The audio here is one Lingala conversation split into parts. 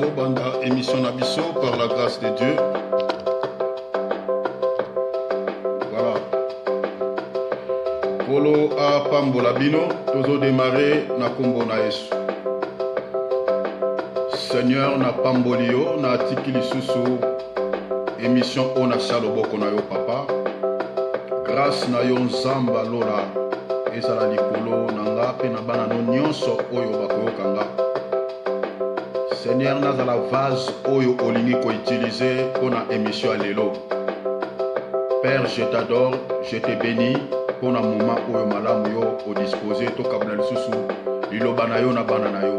Tozobanda émission Nabiso par la grâce de Dieu. Voilà. Polo a Pambola Bino, Tozo démarrer na kombo na Yesu. Seigneur na Pambolio, na Tikili Susu, émission Ona Saloboko na yo papa. Grâce na yo Nzamba Lola, ezala likolo nanga pe na bana no nyonso oyo bakoyokanga. Seigneur nazala vase oyo olingi ko utiliser pour na émission lelo. Père, je t'adore, je te bénis pour na moment oyo malamu yo au disposer to kabna lisusu liloba na yo na bana na yo.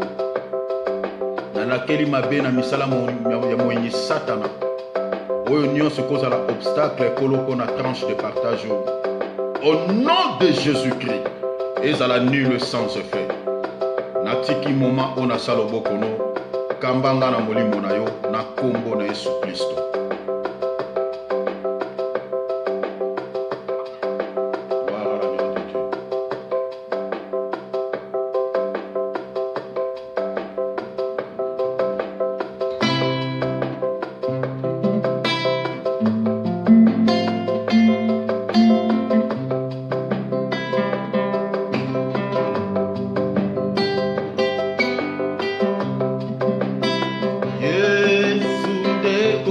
Nanakeli mabe na misala ya moyini satana. Oyo nyonso kozala obstacle koloko na tranche de partage. Au nom de Jésus-Christ, ezala nul sans effet. Natiki moment ona salobokono kambanga na molimo na yo na kombo na Yesu Kristo. Yesu de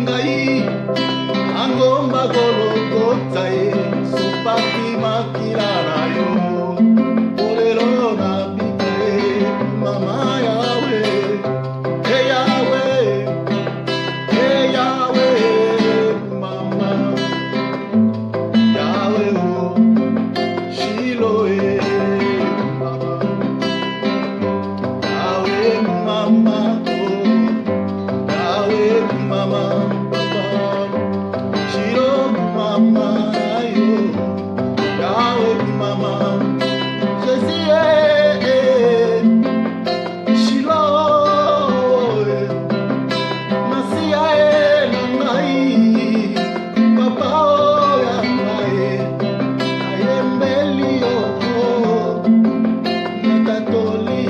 ngai angomba golokota ye supaki makila na yo olelo na bika ye mama yawe yawe yawe mama yawe oh Shilo mama yawe mama mama, papa, Shiro, mama, yo, Yahweh, mama, Jésus, Shilo, Masia, Nangai, papa, Yahweh, Ayembeli, Natatoli,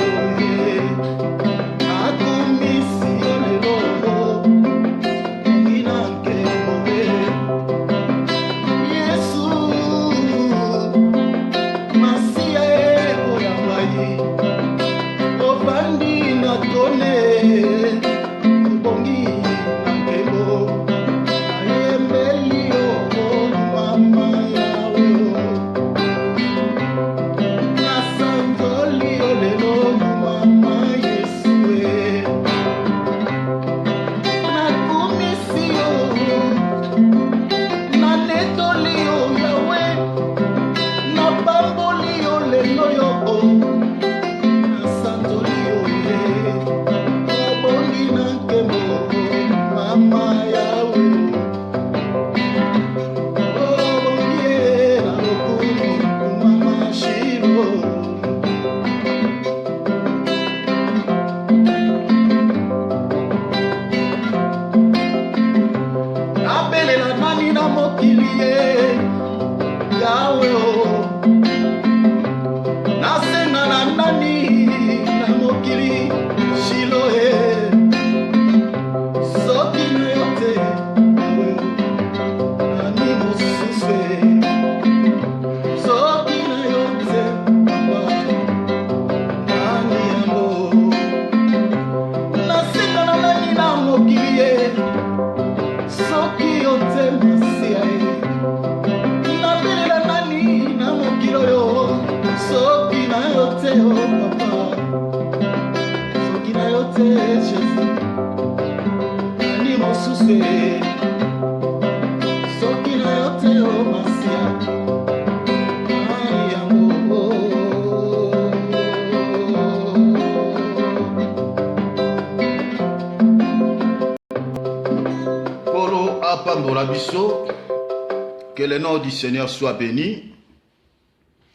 que le nom du Seigneur soit béni.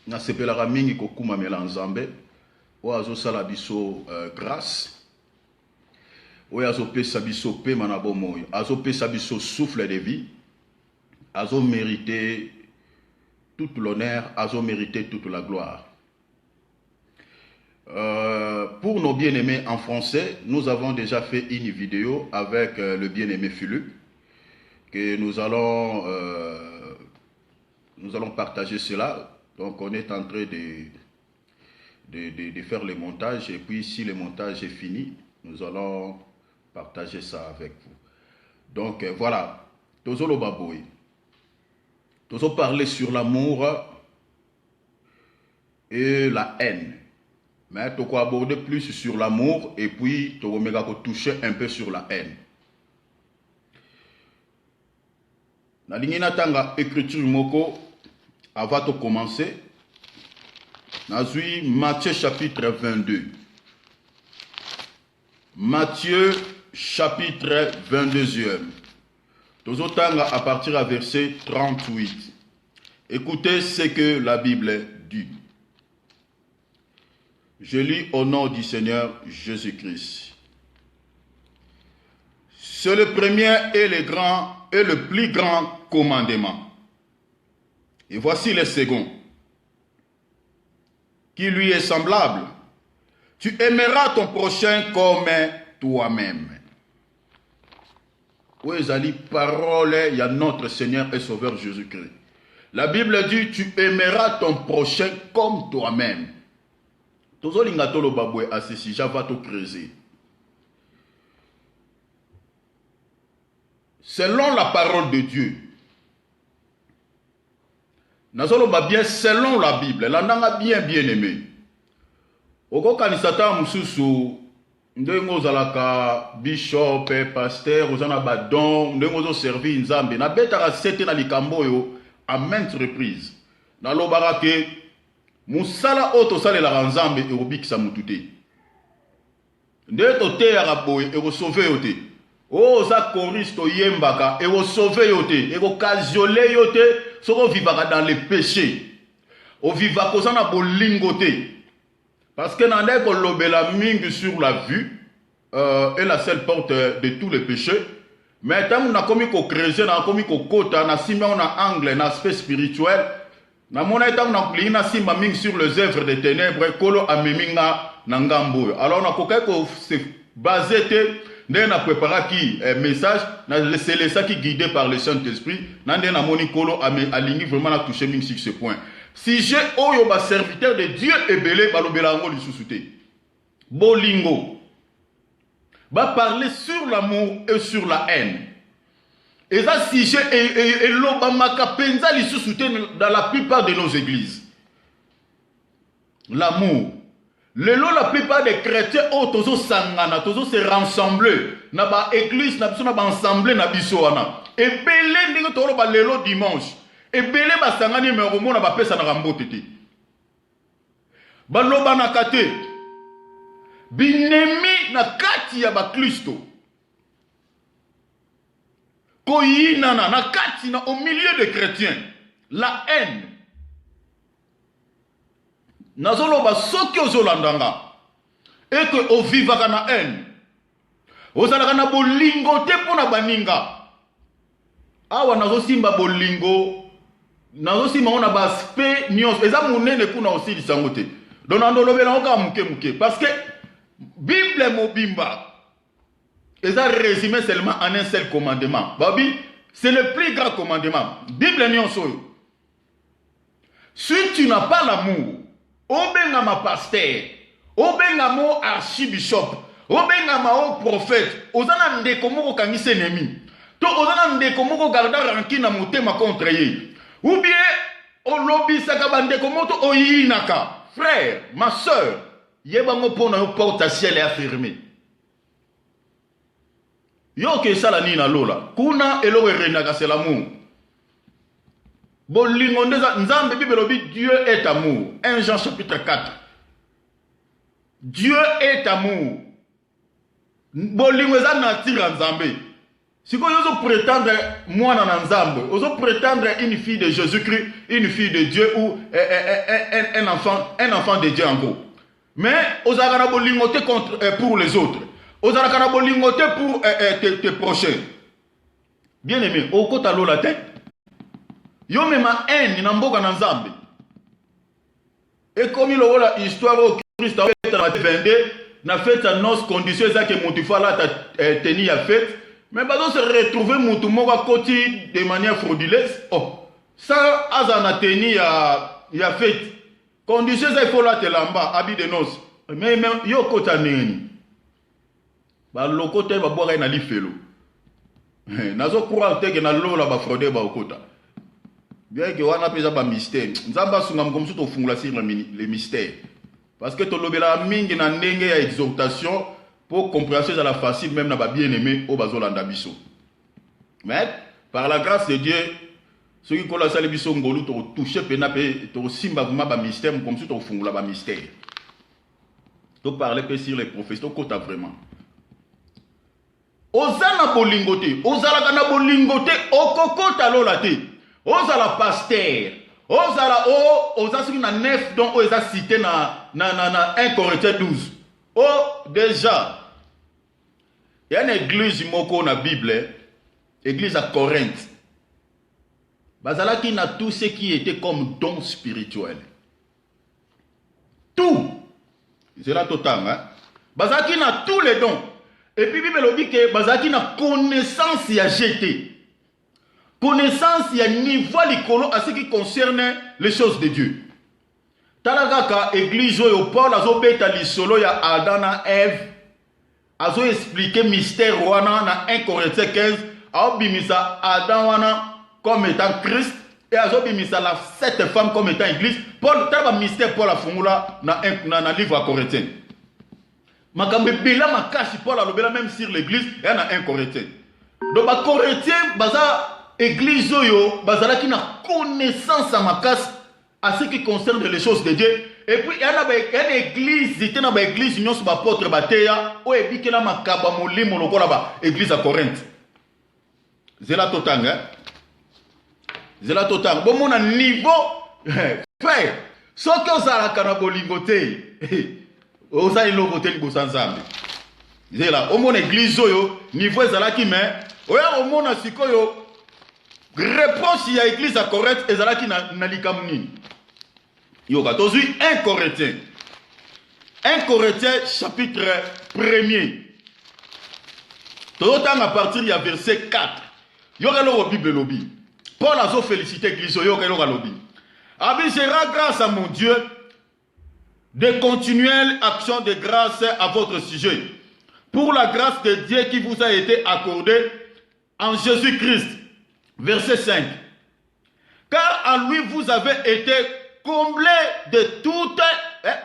Na sepelaka mingi kokuma melanzambe. Oazo sala biso grâce. Oazo pesa biso pema na bomoyo. Azo pesa biso souffle de vie. Azo mérité tout l'honneur. Azo mérité toute la gloire. Pour nos bien-aimés en français, nous avons déjà fait une vidéo avec le bien-aimé Philippe. Que nous allons partager cela. Donc on est en train de faire le montage. Et puis si le montage est fini, nous allons partager ça avec vous. Donc voilà. Tozolo Baboy. Tozo parler sur l'amour et la haine. Mais tu vas aborder plus sur l'amour et puis tu vas toucher un peu sur la haine. Na lingina tanga écriture moko avant de commencer. Nazui Matthieu chapitre 22. Matthieu chapitre 22e. Tozotanga à partir à verset 38. Écoutez ce que la Bible dit. Je lis au nom du Seigneur Jésus-Christ. C'est le premier et le plus grand commandement. Et voici le second, qui lui est semblable. Tu aimeras ton prochain comme toi-même. Où est la parole, il y a notre Seigneur et Sauveur Jésus-Christ. La Bible dit, tu aimeras ton prochain comme toi-même. Tozolinga tolo babwe asisi java to creuser. selon la parole de Dieu. Nazoloba bien selon la Bible. Landanga bien aimé. Oko kanisata mususu ndengo zalaka bishop, pasteur, ozana badon, ndengo zo servi nzambe. Na betaka sete na likambo yo à maintes reprises. Na lobaka ke musala oto salela nzambe erobikisa mutute. Nde to te ya boye ero sauver yote. Oh za choriste yembaka ero sauver yote, ero cajoler yote, soko vivaka dans les péchés. O vivaka ozana bolingote. Parce que nande ko lobela mingi sur la vue est la seule porte de tous les péchés. Mais tant on a commis ko creuser, on a commis ko kota, na simba on a angle, na aspect spirituel. Na mona tant on a plina simba mingi sur les œuvres des ténèbres, kolo ameminga nangambo. Alors on a kokai ko se baser te na préparer qui message, na laisser les ça qui guidé par le Saint-Esprit. Nande na moni kolo aligné vraiment na toucher mingi sur ce point. Si j'ai oyo ba serviteur de Dieu ebele balobela ngo lisusuté. Bolingo. Va parler sur l'amour et sur la haine. Et ça si j'ai et l'obamaka penza lisusuté dans la plupart de nos églises. L'amour. La plupart des chrétiens oh tozo sangana, tozo se rassembler na ba église na biso na ba ensemble na biso wana. Ebele ndingo tolo ba lelo dimanche. Ebele basangani me romona ba pesa na rambote te. Baloba na kate. Binemi na kati ya ba Kristo. Koyinana na kati na au milieu des chrétiens. La haine. Nazoloba soki ozolandanga. Et que o vivaka na haine. Ozalaka na bolingo te pona baninga. Awa nazosimba bolingo. Nazosimba on a ba aspect nyos. Eza munene kuna aussi lisango te. Donc nandolobela oka muke. Parce que Bible mobimba. Eza résumé seulement en un seul commandement. Babi, c'est le plus grand commandement. Bible nyonso. Si tu n'as pas l'amour, obenga ma pasteur, obenga mo archibishop, obenga ma prophète, ozana ndeko moko kangise nemi. To ozana ndeko moko garda ranki na motema contre ye. Ou bien olobisaka bandeko moto oyinaka. Frère, ma soeur, yebango pona yo porte ciel est affirmé. Yo ke sala ni na lola. Kuna eloko renaka c'est l'amour. Bolingo ndeza nzambe bibelobi Dieu est amour. 1 Jean chapitre 4. Dieu est amour. Bolingo eza nature nzambe. Si vous ozo prétendre moi na nzambe, ozo prétendre une fille de Jésus-Christ, une fille de Dieu ou un enfant de Dieu en gros. Mais ozaka na bolingo te contre pour les autres. Ozaka na bolingo te pour tes prochains. Bien aimé, okota lola te. Yo mema haine na mboka na nzambe. Et comme il a la histoire au Christ a fait en 22, na fait à nos conditions ça que moutifa là tenu à fête, mais bazo se retrouver moutou moko koti de manière frauduleuse. Oh, ça azana tenu ya fête. Conditions ça il faut là te lamba habit de noces. Mais yo kota neni. Ba lokote ba boire na lifelo. Nazo croire te que na lola ba frauder ba okota. Bien que wana pesa ba mystère. Nzamba sunga mkomsu to fungula sur les mystères. Parce que to lobela mingi na ndenge ya exhortation pour compréhension à la facile même na ba bien-aimé au bazolanda biso. Mais par la grâce de Dieu, ceux qui kola sali biso ngolu to toucher pena pe to simba vraiment ba mystère mkomsu to fungula ba mystère. To parler pe sur les prophéties to kota vraiment. Ozana bolingote, ozala kana bolingote okokota lola te. Ozala pasteur, ozala ozasiki na 9 donc oza cité na 1 Corinthiens 12. Oh déjà il y a une église moko na Bible, église à Corinthe. Bazalaki na tout ce qui était comme don spirituel. Tout. C'est là total hein. Bazalaki na tous les dons. Et puis Bible dit que bazalaki na connaissance ya jeté. Connaissance y a niveau likolo à ce qui concerne les choses de Dieu. Talagaka église yo Paul azo beta lisolo ya Adam na Ève azo expliquer mystère wana na 1 Corinthiens 15 aobimisa Adam wana comme étant Christ et azobimisa la cette femme comme étant église. Paul taba mystère Paul afungula na livre à Corinthiens. Makambe bila makasi Paul alobela même sur l'église et na 1 Corinthiens. Donc ba Corinthiens baza église yo bazala qui na connaissance à makasi à ce qui concerne les choses de Dieu. Et puis il y a une église, il y a une église union sur l'apôtre Bateya ou et puis la makaba molimo lokola ba église à Corinthe. Zela totanga. Zela totanga. Bon mon niveau frère, ce que ça la kana bolingote. Oza ilogote libosa nzambe. Zela au mon église yo niveau ezala ki mais oya au mon sikoyo réponse ya église à Corinthe ezala ki na likamuni. Yoga, 1 Corinthiens. 1 Corinthiens chapitre 1er. Tout à partir du verset 4. Yoga le Bible lobby. Paul a félicité l'église. Yoga le lobby. Abi sera grâce à mon Dieu de continuelles actions de grâce à votre sujet. Pour la grâce de Dieu qui vous a été accordée en Jésus-Christ. Verset 5. Car en lui vous avez été comblé de toutes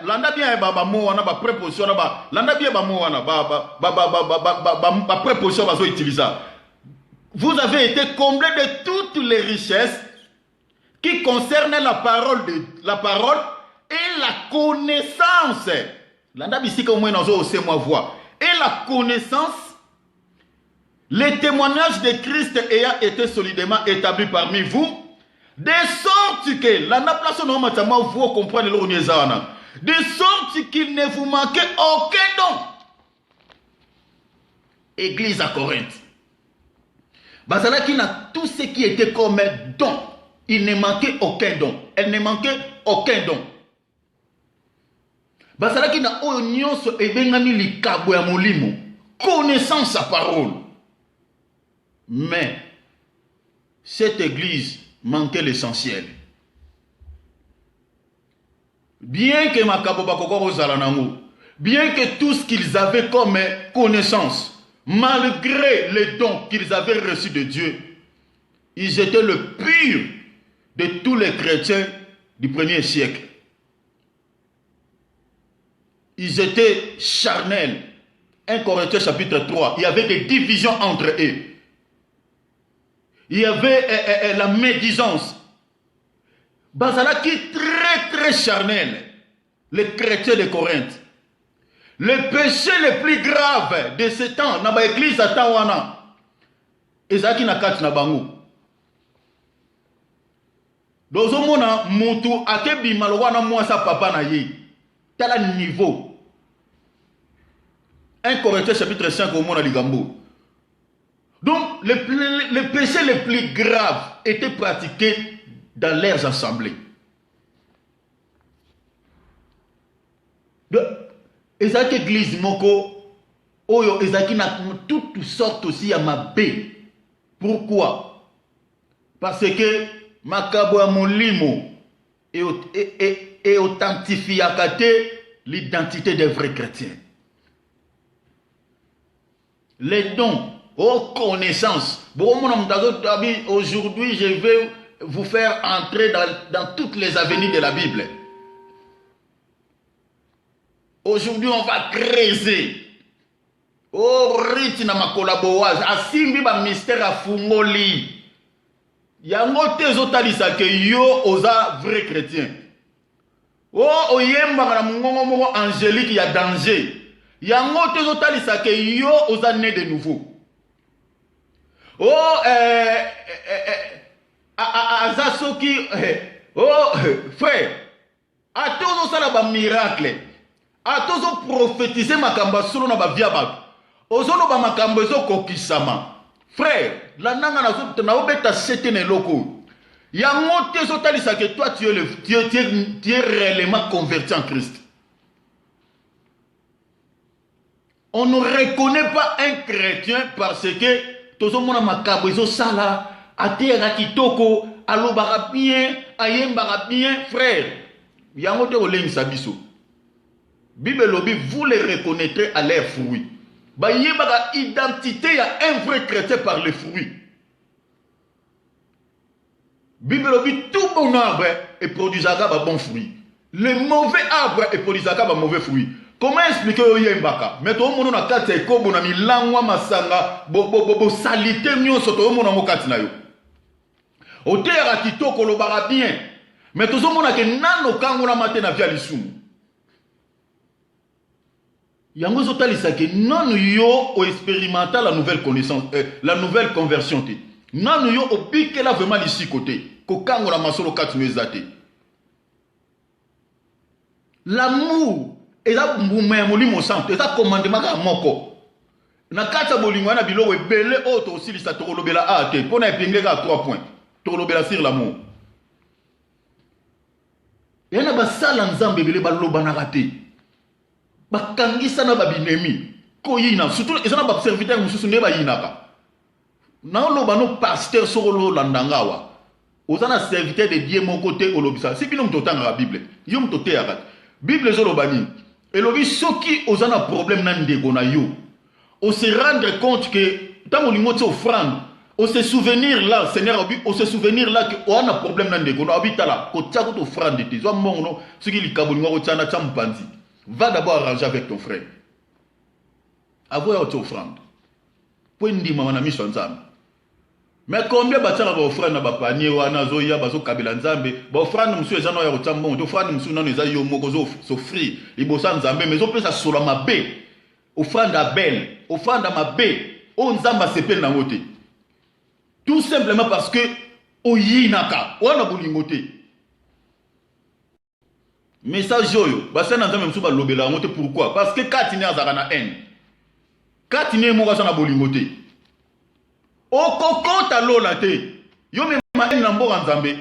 landa bien baba mo wana ba préposition ba landa bien ba mo wana ba préposition ba zo utiliser. Vous avez été comblé de toutes les richesses qui concernent la parole et la connaissance. Landa bisika au moins nazo ose moi voix et la connaissance. Les témoignages de Christ ayant été solidement établis parmi vous. De sorte que, la place non matama vous comprenez le ronezana. De sorte qu'il ne vous manque aucun don. Église à Corinthe. Bazala qui n'a tout ce qui était comme don. Il ne manquait aucun don. Elle ne manquait aucun don. Bazala qui n'a oignon so ebengami likabo ya molimo. Connaissance sa parole. Mais cette église manquait l'essentiel. Bien que Makabo Bakoko Zalanango, bien que tout ce qu'ils avaient comme connaissance, malgré les dons qu'ils avaient reçus de Dieu, ils étaient le pire de tous les chrétiens du premier siècle. Ils étaient charnels. 1 Corinthiens chapitre 3, il y avait des divisions entre eux. Il y avait la médisance. Bazala qui est très très charnel. Les chrétiens de Corinthe. Le péché le plus grave de ce temps, dans l'église à Tawana, ezaki na kati na bango. Dozo mona mutu akebi malwana mwasa papa na ye. Tala niveau. 1 Corinthiens chapitre 5 au mona ligambo. Donc, le péché le plus grave était pratiqué dans leurs assemblées. Ezaki église moko, oyo ezaki na toutes sortes aussi à ma bé. Pourquoi? Parce que makabo ya molimo et authentifie l'identité des vrais chrétiens. Les dons. Oh, connaissance. Aujourd'hui, je vais vous faire entrer dans toutes les avenirs de la Bible. Aujourd'hui, on va creuser. Oh, riti na makolaboaz. Asimbi ba mystère afungoli. Yango tezotalisa ke yo oza vrai chrétien. Oh, oyemba na mungongo moko angélique, il y a danger. Yango tezotalisa ke yo oza né de nouveau. Oh, Azasoki, oh, frère, à tous ça là miracle, à tous prophétiser makamba solo na ba viaba, ozono ba makamba zo kokisama, frère, la nanga na obeta setene loko, ya moté zo talisa que toi tu es réellement converti en Christ. On ne reconnaît pas un chrétien parce que tozo mona makabo ezo sala atera kitoko alobaka bien ayembaka bien frère yango te olengisa biso Bible lobi vous les reconnaîtrez à leurs fruits bayebaka identité ya un vrai chrétien par les fruits. Bible dit tout bon arbre et produisaka ba bon fruit. Le mauvais arbre et produisaka ba mauvais fruit. Comment expliquer Oyembaka? Mais tout le monde a kati ekobo na milangwa masanga bo salite nyonso to mona mokati na yo. Otera kitoko lo bara bien. Mais tout le monde a ke nano kango na matin na via lisumu. Yango zotalisa ke non yo o expérimenta la nouvelle connaissance, la nouvelle conversion te. Non yo o pique la vraiment ici côté. Ko kango la masolo kati nezate. L'amour et ça mbumé molimo santo et ça commandement ka moko. Na kati bolingo na biloko ebele auto aussi lisa to lobela ate pona epingeka à 3 points. To lobela sur l'amour. Yana basala nzambe ebele baloba na raté. Bakangisa na babinemi koyina surtout ezana ba serviteur mususu nde bayinaka. Na loba no pasteur solo landangawa. Ozana serviteur de Dieu mon côté olobisa. Si bino mtotanga la Bible. Yo mtote yakat. Bible zolobani. Elobi soki ozana problème na ndego na yo. On se rendre compte que tant on te offrande, on se souvenir là, Seigneur, on se souvenir là que on a problème na ndego na habita là. Ko tia ko offrande te. Zo mongo soki likabolingo ko tia na champanzi. Va d'abord arranger avec ton frère. Avoir autre offrande. Pour ndi mama na miso nzambe. Mais combien batala ba offrande na ba panier wana zo ya bazo kabila nzambe, ba offrande musu ezana ya kotambo, to offrande musu nano eza yo moko zo sofri, libosa nzambe, mais zo pesa sola mabe. Offrande à belle, offrande à mabe, o nzamba sepel na ngote. Tout simplement parce que oyinaka, wana bolingote. Message yoyo, basa na nzambe musu ba lobela ngote pourquoi? Parce que katine azaka na haine. Katine mo na bolingote. Okokota lola te. Yo mema haine na mboka nzambe.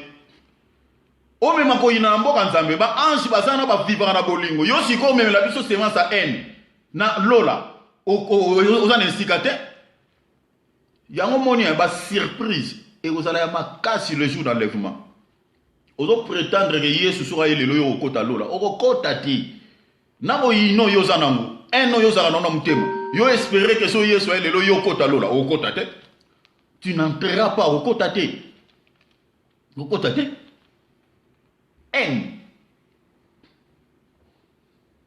O mema koyina na mboka nzambe ba ange bazana ba vivre na bolingo. Yo siko mema la biso semence à haine. Na lola. Ozana insikate. Yango moni ba surprise et ozala ya makasi le jour d'enlèvement. Ozo prétendre que Yesu sera elelo yo okota lola. Okokota ti. Na mo yino yo zanango. Eno yo zara na mutema. Yo espérer que so Yesu elelo yo okota lola. Okota te. Tu n'entreras pas au côté. Au côté. Haine.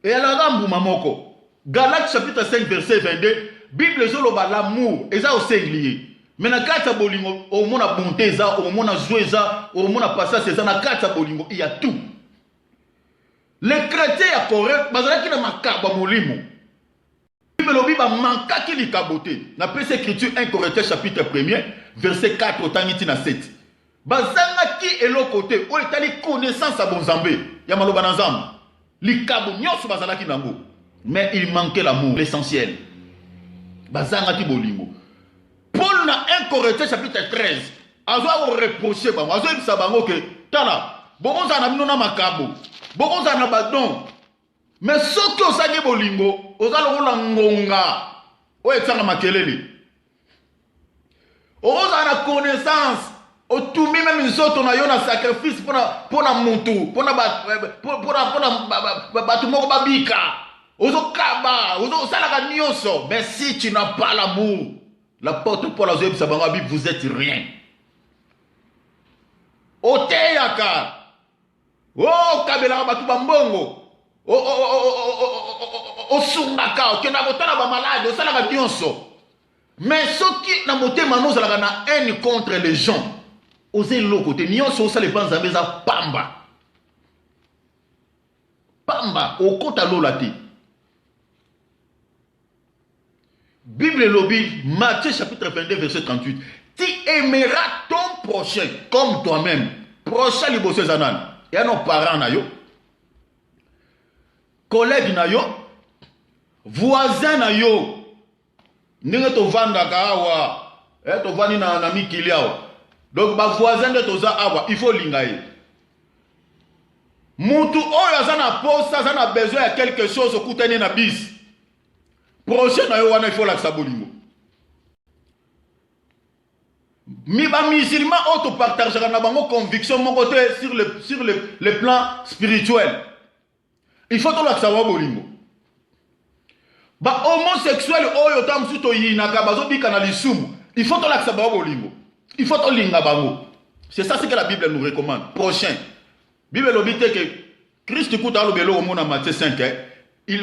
Et à la rambu mamoko. Galates chapitre 5 verset 22. Bible zoloba l'amour. Et ça au singulier. Mais na kata bolingo. Au mona bonté za. Au mona jouer za. Au mona passage za. Na kata bolingo. Il y a tout. Les chrétiens à Corée. Bazala ki na makaba molimo. Bible ba manka ki li kabote. Na pese écriture 1 Corinthiens chapitre 1er verset 4 au tangiti na 7. Bazanga ki elokote o etali connaissance à bonzambe. Ya maloba na nzambe. Li kabo nyoso bazala ki nango. Mais il manquait l'amour, l'essentiel. Bazanga ki bolingo. Paul na 1 Corinthiens chapitre 13. Azo reprocher bango. Azo ibisa bango ke tala. Bokonza na bino na makabo. Bokonza na badon. Mais soki osali bolingo, ozalokola ngonga, o etanga makelele. Oza na connaissance, otumi même nzoto na yo na sacrifice pona muntu, pona batu moko babika. Ozokaba, ozosalaka nyonso. Mais si tu n'as pas l'amour, la porte pour la zoe bisabanga bi vous êtes rien. Oteyaka. Oh kabela batu bambongo. Osungaka okenda kotala ba malade osalaka nyonso. Mais soki na motema nozalaka na haine contre les gens, osez lokote nyonso osale panzambe za pamba. Pamba okota lola te. Bible lobi Matthieu chapitre 22 verset 38. Tu aimeras ton prochain comme toi-même. Prochain liboso zanan. Ya no parents na yo. Collègue na yo, voisin na yo, ndenge to vanda ka awa, to vani na mikili awa. Donc ba voisin de toza awa, il faut lingaye. Mutu oyo azana posa, azana besoin ya quelque chose okutani na bis. Prochain na yo wana il faut la sabolingo. Mi ba musulman auto partagera na bango conviction mon côté sur le plan spirituel. Il faut que tu savoir bolingo. Ba homosexuel oyo tam suto yinaka bazo bika na lisumu. Il faut to laksa ba bolingo. Il faut to linga bango. C'est ça ce que la Bible nous recommande. Prochain. Bible l'obité que Christ coûte à l'obélo au monde en Matthieu 5. Il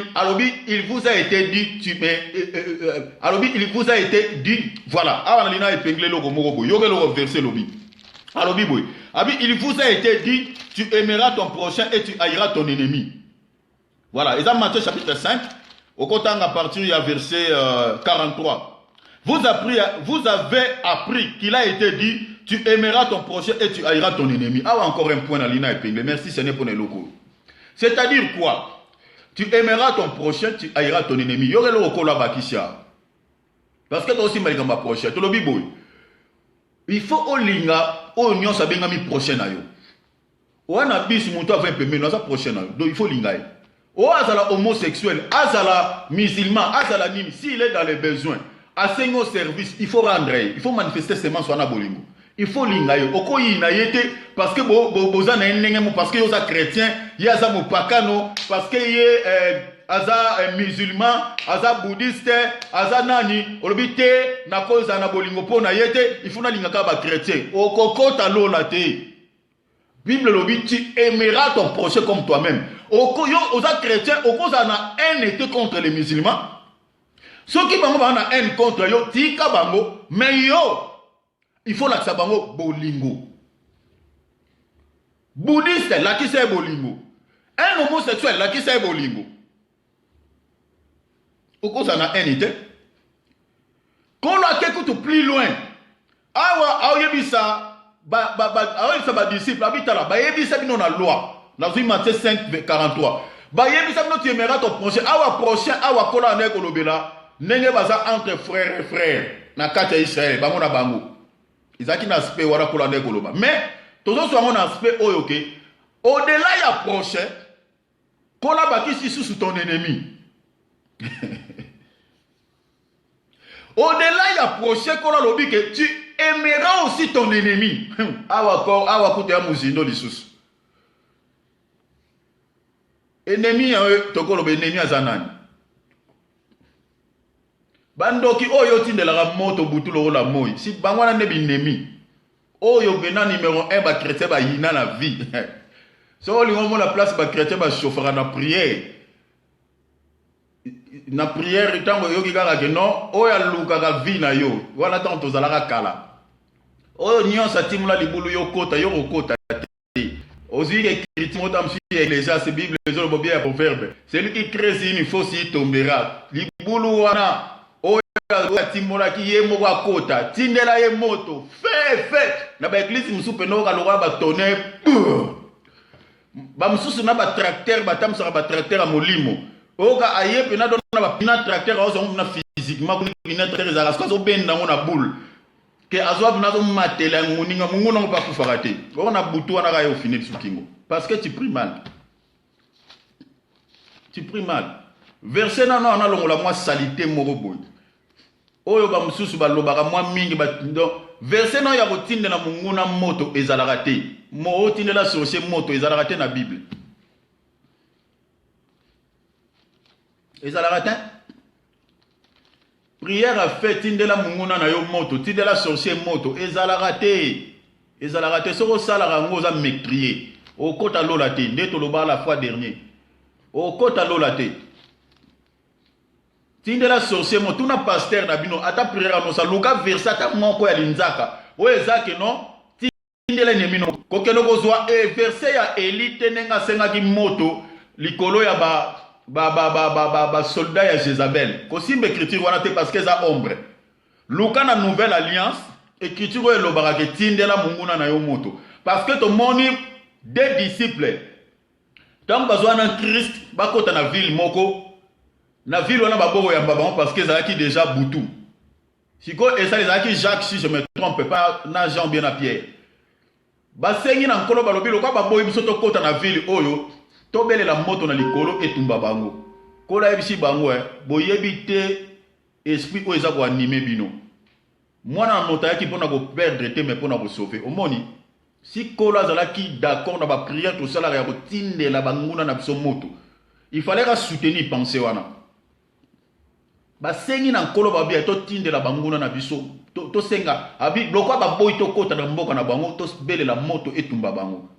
vous a été dit, il vous a été dit, voilà. Ah, on a épinglé le mot, yoga le verset lobby. Il vous a été dit, tu aimeras ton prochain et tu haïras ton ennemi. Voilà. Et dans Matthieu chapitre 5, au côté à partir du verset 43. Vous avez appris qu'il a été dit, tu aimeras ton prochain et tu haïras ton ennemi. Ah, encore un point dans l'ina épinglé. Merci, ce n'est pas les locaux. C'est-à-dire quoi? Tu aimeras ton prochain, tu haïras ton ennemi. Yore le roko la bakisha. Parce que toi aussi malgré ma prochaine, tu le biboy. Il faut au linga, au union sa benga mi prochaine ayo. O ana bis muto avant pemé na sa prochaine ayo. Donc il faut linga. O azala homosexuel, azala musulman, azala nini, s'il est dans les besoins, à au service, il faut rendre, il faut manifester ses mains sur na bolingo. Il faut lingayo. Oko yina yete parce que boza na nengemo parce que yoza chrétien, yaza mopakano parce que ye aza musulman, aza bouddhiste, aza nani, olobite na koza na bolingo pona yete, il faut na lingaka ba chrétien. Oko ta lola te. Bible lobi tu aimeras ton prochain comme toi-même. Oko yo oza chrétien, oko za na haine contre les musulmans. Ceux qui bango na haine contre yo, tika bango, mais yo il faut la bango bolingo. Bouddhiste, la qui c'est bolingo. Un homosexuel, la qui c'est bolingo. Au cause en a un été. Quand on a quelque chose plus loin, awa yebisa ba disciple habita là, ba yebisa bino na loi. Dans une Matthieu 5 43. Ba yebisa bino tu aimeras ton prochain, awa kola ne kolobela, nenge baza entre frères et frères. Na kata Israël, ba mona bango. Ils ont aspect wala kola ne koloba. Mais tout ça soit mon aspect oyoke. Au-delà il y a prochain, kola baki si sous ton ennemi. Au-delà il y a prochain kola lobi que tu aimeras aussi ton ennemi. Awa kote ya muzindo lisusu. Ennemi toko lobe ennemi azanani. Bandoki oyo tindelaka moto butulo la moi. Si bangwana ne binemi. Oyo gena numéro 1 ba chrétien ba yina la vie. So li ngomo la place ba chrétien ba chauffeur na prière. Na prière tango yo kikaka ke non, oyo luka ka vie na yo. Wana tanto zalaka kala. Oyo nyonsa timula libulu yo kota yo kokota te. Ozi écrit motam si église c'est Bible les autres bien proverbe. Celui qui crée une fausse il tombera. Libulu wana timola ki ye moko akota tindela ye moto fe na ba église musupe no kalora ba tonner ba mususu na ba tracteur ba tamsaka ba tracteur a molimo oka ayepe na dona ba pina tracteur ozo na physiquement ko pina tracteur za kaso benda ngona boule ke azwa na zo matela nguninga munguno ba kufaka te ona butu wana ka yo finir sukingo parce que tu pries mal. Verset na na longola moi salité moko boy. Oyo ba mususu ba lobaka mwa mingi ba ndo verset no ya kotinde na munguna moto ezalaka te mo otinde la sorcier moto ezalaka te na Bible ezalaka te prière a fait tinde la munguna na yo moto tinde la sorcier moto ezalaka te soko sala ngo za mécrier o kota lola te ndeto loba la fois dernier o kota lola te tindela sorcier mo tuna pasteur na bino ata prière no sa luka versata moko ya linzaka o ezake no tindela nemino kokelo kozwa verset ya élite nenga senga ki moto likolo ya ba soldat ya Jézabel kosimbe écriture wana te parce que za ombre luka na nouvelle alliance écriture elobaka ke tindela munguna na yo moto parce que to moni des disciples tant bazwa na Christ bakota na ville moko na ville wana baboko ya mbaba parce que zalaki déjà Boutou. Siko et ça les zalaki Jacques si je me trompe pas na Jean bien à Pierre. Ba sengi na nkolo balobi lokwa baboyi biso to kota na ville oyo to bele la moto na likolo etumba bango. Kola ebisi bango boyebi te esprit o eza ko animer bino. Mwana moto yaki pona ko perdre te mais pona ko sauver. Omoni si kola zalaki d'accord na ba prière tout ça la ya ko tindela banguna na biso moto. Il fallait soutenir penser wana. basengi na nkolo babia to tindela banguna na biso to senga abi lokwa ba boy to kota na mboka na bango to belela moto etumba bango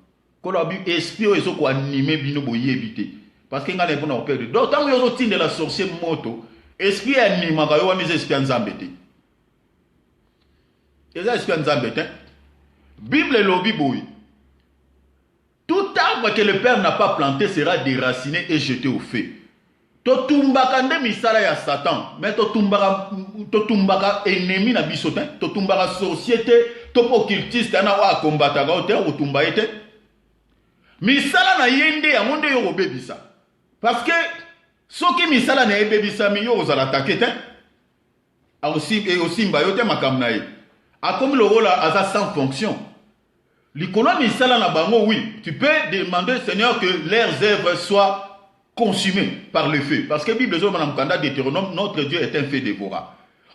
kolo abi esprit ezo ko animer bino boyebite parce que ngale mpona operde donc tango yozo tindela sorcier moto esprit anima ka yo wa mise esprit nzambe te eza esprit nzambe te Bible lobi boy tout arbre que le Père n'a pas planté sera déraciné et jeté au feu. To tumbaka nde misala ya Satan, mais to tumbaka ennemi na biso te, to tumbaka société, to occultiste na wa combataka o te o tumba ete. Misala na yende ya monde yo bebisa. Parce que soki misala na bebisa mi yo ozala attaquer te. A aussi mba yo te makamna ye. A comme le rôle a sans fonction. L'icône misala na bango oui, tu peux demander Seigneur que leurs œuvres soient consumé par le feu. Parce que la Bible dit Deutéronome, notre Dieu est un feu dévorant.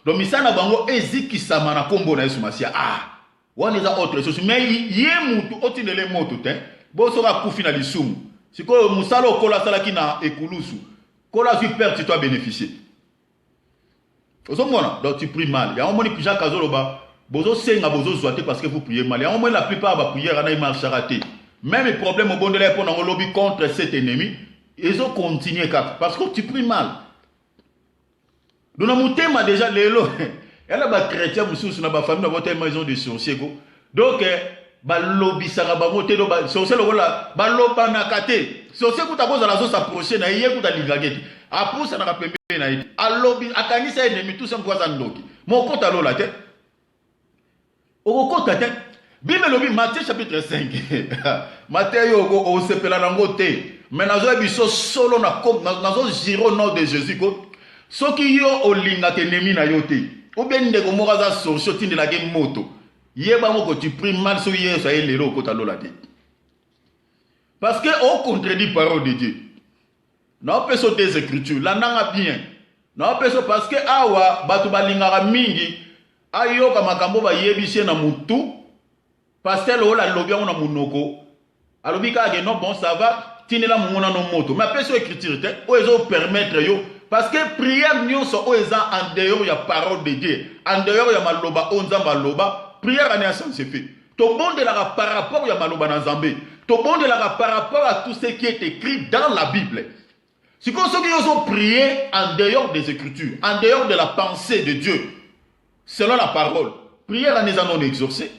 Donc, misala bango eziki samana kombo na Yesu Masia. Ah, on est autre chose. Mais yé mutu otinele moto te. Bo sera kufi na lisumu. Siko musala okola sala ki na ekulusu. Kola su perte toi bénéficier. Donc tu pries mal. Ya omoni pija kazoloba. Bozo senga bozo zoate parce que vous priez mal. Ya omoni la plupart ba prière na marche raté. Même les problèmes au bon de l'air pour un lobby contre cet ennemi. Ils ont continué parce que tu pries mal. Donc, nous avons déjà les lots. Elle a des chrétiens, nous avons des familles, nous avons des maisons de sorciers. Donc, lobby, ça va monter, sorcier, voilà, lobby, nakate. Sorcier, quand tu as la zone s'approcher, na yé, quand tu as l'igagé. Après, ça n'a pas pu être. À lobby, à Kani, ça ennemi, tout ça, quoi, ça n'a mon compte à l'eau, la tête. Au compte à tête. Bible lobby, Matthieu chapitre 5. Matthieu, on se pela dans le thé. Mais nous avons biso solo na giro nom de Jésus ko soki yo olinga tenemi na yote ou bien ndeko moko za sorcio tinde la game moto yeba moko tu pries mal so ye ça est lelo ko talola te parce que on contredit parole de Dieu na peso des écritures la nanga bien na peso parce que awa batu balinga mingi ayo ka makambo ba yebise na mutu parce que lo la lobia na munoko alobika ke non bon ça va tinela mungona no moto mais après sur écriture o ezo permettre yo parce que prière nyonso o eza en dehors ya parole de Dieu en dehors ya maloba onzamba loba prière ane sens c'est fait to bon de la par rapport ya maloba na nzambe to bon de la par rapport à tout ce qui est écrit dans la Bible si comme ceux qui ont prié en dehors des écritures en dehors de la pensée de Dieu selon la parole prière ane non exaucée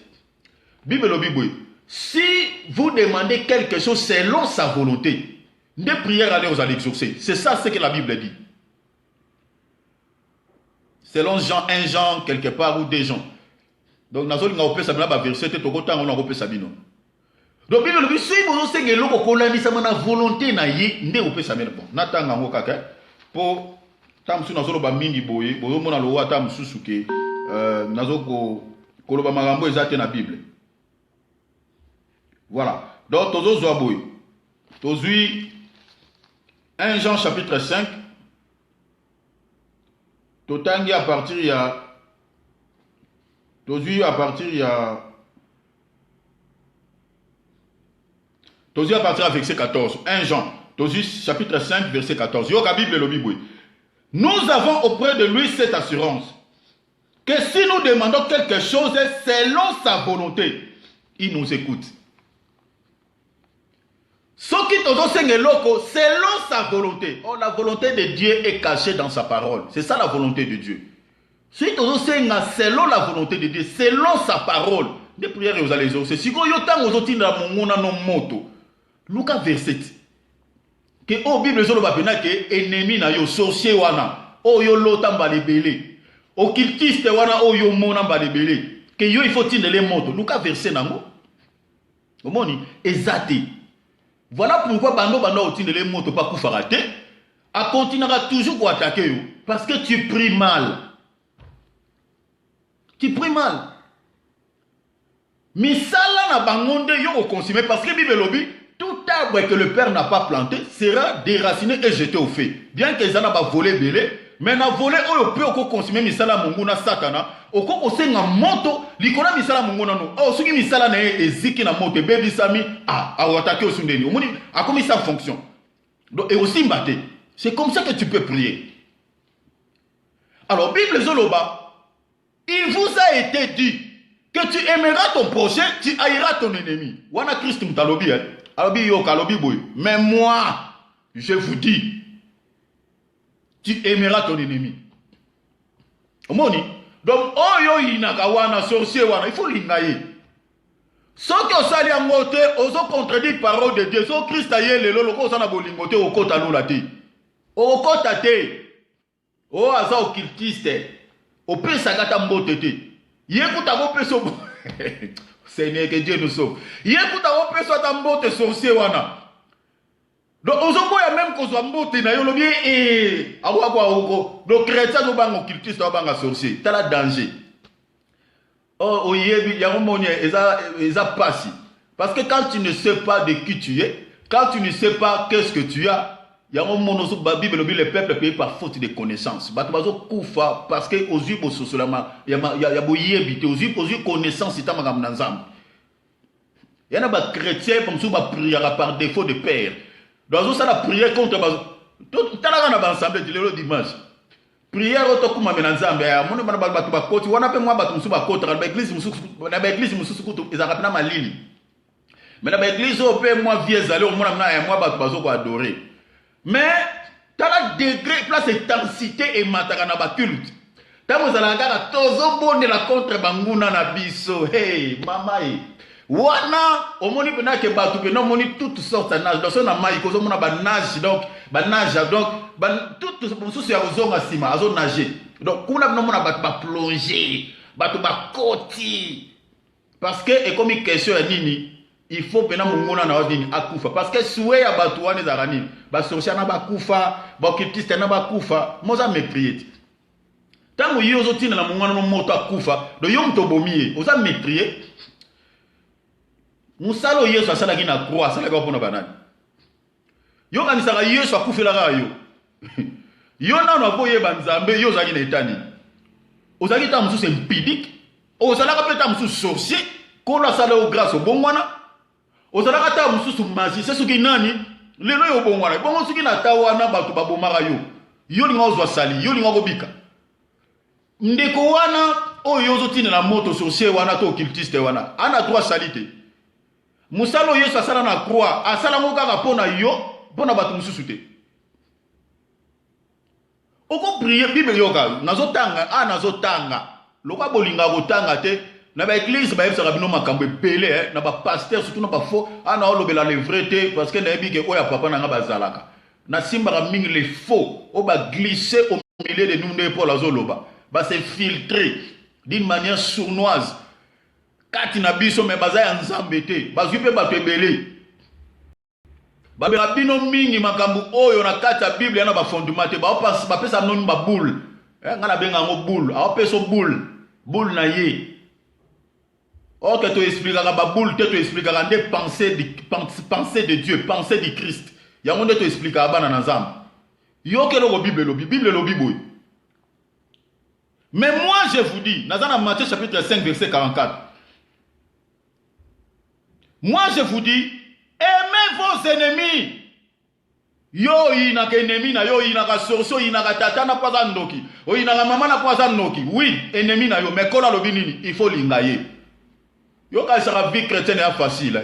Bible lo biboui. Si vous demandez quelque chose selon sa volonté, des prières allez vous allez exaucer. C'est ça ce que la Bible dit. Selon Jean, un Jean, quelque part, ou des gens. Donc, nous avons fait ça, verset, tout le temps, on a fait ça. Donc, la Bible dit, si vous avez fait la volonté, vous avez fait ça. Bon, n'attendez pas pour tam su nazolo ba mingi boye, bozo mona lo wa tam susuke, nazoko koloba magambo ezate na Bible. Voilà. Donc, Tozo Zoaboui. Tozui 1 Jean chapitre 5. Totangi à partir il y a. Tozui à partir il y a. Tozui à partir du verset 14. 1 Jean. Tozui chapitre 5, verset 14. Yoka Bible le Bible. Nous avons auprès de lui cette assurance. Que si nous demandons quelque chose selon sa volonté, il nous écoute. Ce qui selon sa volonté. Oh, la volonté de Dieu est cachée dans sa parole. C'est ça la volonté de Dieu. Si selon la volonté de Dieu, selon sa parole, des prières vous allez exaucer. Si vous avez dit que moto, Lucas verset. Que au Bible zo ba pena que ennemi na yo sorcier wana, o yo lotamba lebele. Occultiste wana o yo mona ba lebele. Que yo il faut tindele moto. Lucas verset nango. Omoni ezate. Voilà pourquoi bando otindele moto pas kufaraté, a continuera toujours pour attaquer yo parce que tu pries mal. Tu pries mal. Misala na bangonde yo consommer parce que Bible lobi tout arbre que le Père n'a pas planté sera déraciné et jeté au feu. Bien que ça n'a pas volé belé, mais na volé o peut consommer misala munguna satana, o ko senga moto likona misala munguna no. O suki misala na eziki na moto baby sami a attaquer au sundeni. Omoni a comme ça fonctionne. Donc et aussi mbaté. C'est comme ça que tu peux prier. Alors, Bible Zoloba, il vous a été dit que tu aimeras ton prochain, tu haïras ton ennemi. Wana Christ mtalobi, alobi yo kalobi boy. Mais moi, je vous dis, tu aimeras ton ennemi. Omoni. Donc, oyo inaka wana sorcier wana, il faut l'ingaye. Ce que ça li angote, ozo contredit parole de Dieu. So Christ aye le lolo ko sana bolingote o kota lula te. O kota te. O asa occultiste. O pesa kata mbote te. Yekuta ko peso. Seigneur que Dieu nous sauve. Yekuta ko peso ta mbote sorcier wana. Donc ozombo ya même ko zo mbote na yo lobi awa kwa oko. Donc chrétien no banga occultiste o banga sorcier. Tala danger. Oh, il y a un moment eza passi. Parce que quand tu ne sais pas de qui tu es, quand tu ne sais pas qu'est-ce que tu as, il y a un moment où la Bible dit le peuple est payé par faute de connaissances. Parce que aux yeux il y a aux yeux connaissance c'est un manzam. Il y a des chrétiens comme ça prier par défaut de père. Dans ça la prière contre tout à ensemble le dimanche. Prière otokuma menanzambe ya mona bana batu bakoti wana pe mwa batu musu bakoti na église musu kutu ezakapina malili. Mais na église o pe mwa vieux aller o mona na ya mwa batu bazoko adorer. Mais tala degré place intensité et mataka na ba culte. Tamo zalanga na tozo bondela contre banguna na biso. Hey mama wana omoni pena ke batu pe non moni toutes sortes de nage. Donc on a mai ko zo mona ba nage donc tout ce ya kozonga sima azo nager. Donc kuna bino mona batu ba plonger, batu ba koti. Parce que et comme question ya nini, il faut pena mungona na nini akufa parce que soué ya batu wana za nini, ba sorcier na ba kufa, ba occultiste na ba kufa, moza me prier. Tango yozo tina na mungona no moto akufa, do yom to bomie, oza me prier. Musalo yeso asala ki na croix, asala ka pona banani. Yo kanisaka yesu akufelaka yo. Yo nano aboye banzambe yo zaki na etani. Ozaki ta mususu impidique. Ozalaka pe ta mususu sorcier. Kola asala o grâce au bongwana. Ozalaka ta mususu magicien soki nani. Lelo yo bongwana. Bongo soki na tawana bato babomaka yo. Yo linga ozwa sali, yo linga kobika. Ndeko wana oyo ozotina na moto sorcier wana to occultiste wana. Ana droit salite. Musalo yesu asala na croix, asala ngo kaka pona yo. Bona batu mususu te. Oko prier Bible yoka nazotanga. Loka bolinga kotanga te na ba église ba yebisa bino makambo ebele na ba pasteur surtout na ba faux ana olobela le vrai te parce que na yebi ke oya papa na nga bazalaka. Na simba mingi les faux o ba glisser au milieu de nous ne Paul azoloba. Ba se filtrer d'une manière sournoise. Kati na biso me bazaya nzambe te. Bazwi pe ba ebele. Babino mingi makambu oyo na kati ya Bible yana ba fondement te ba pesa noni ba boule ngana benga ngo boule a peso boule na ye o que tu expliquer ba boule te tu expliquer des pensées de Dieu pensée du Christ ya ngonde tu expliquer bana na nzamba yo ke lo Bible lobi boy. Mais moi je vous dis dans Matthieu chapitre 5 verset 44 moi je vous dis aimez vos ennemis. Yo inaka ennemi na yo inaka sorso inaka tata na poza ndoki. O inaka mama na poza ndoki. Oui, ennemi na yo mais kola lobi nini, il faut lingaye. Yo ka sera vie chrétienne est facile.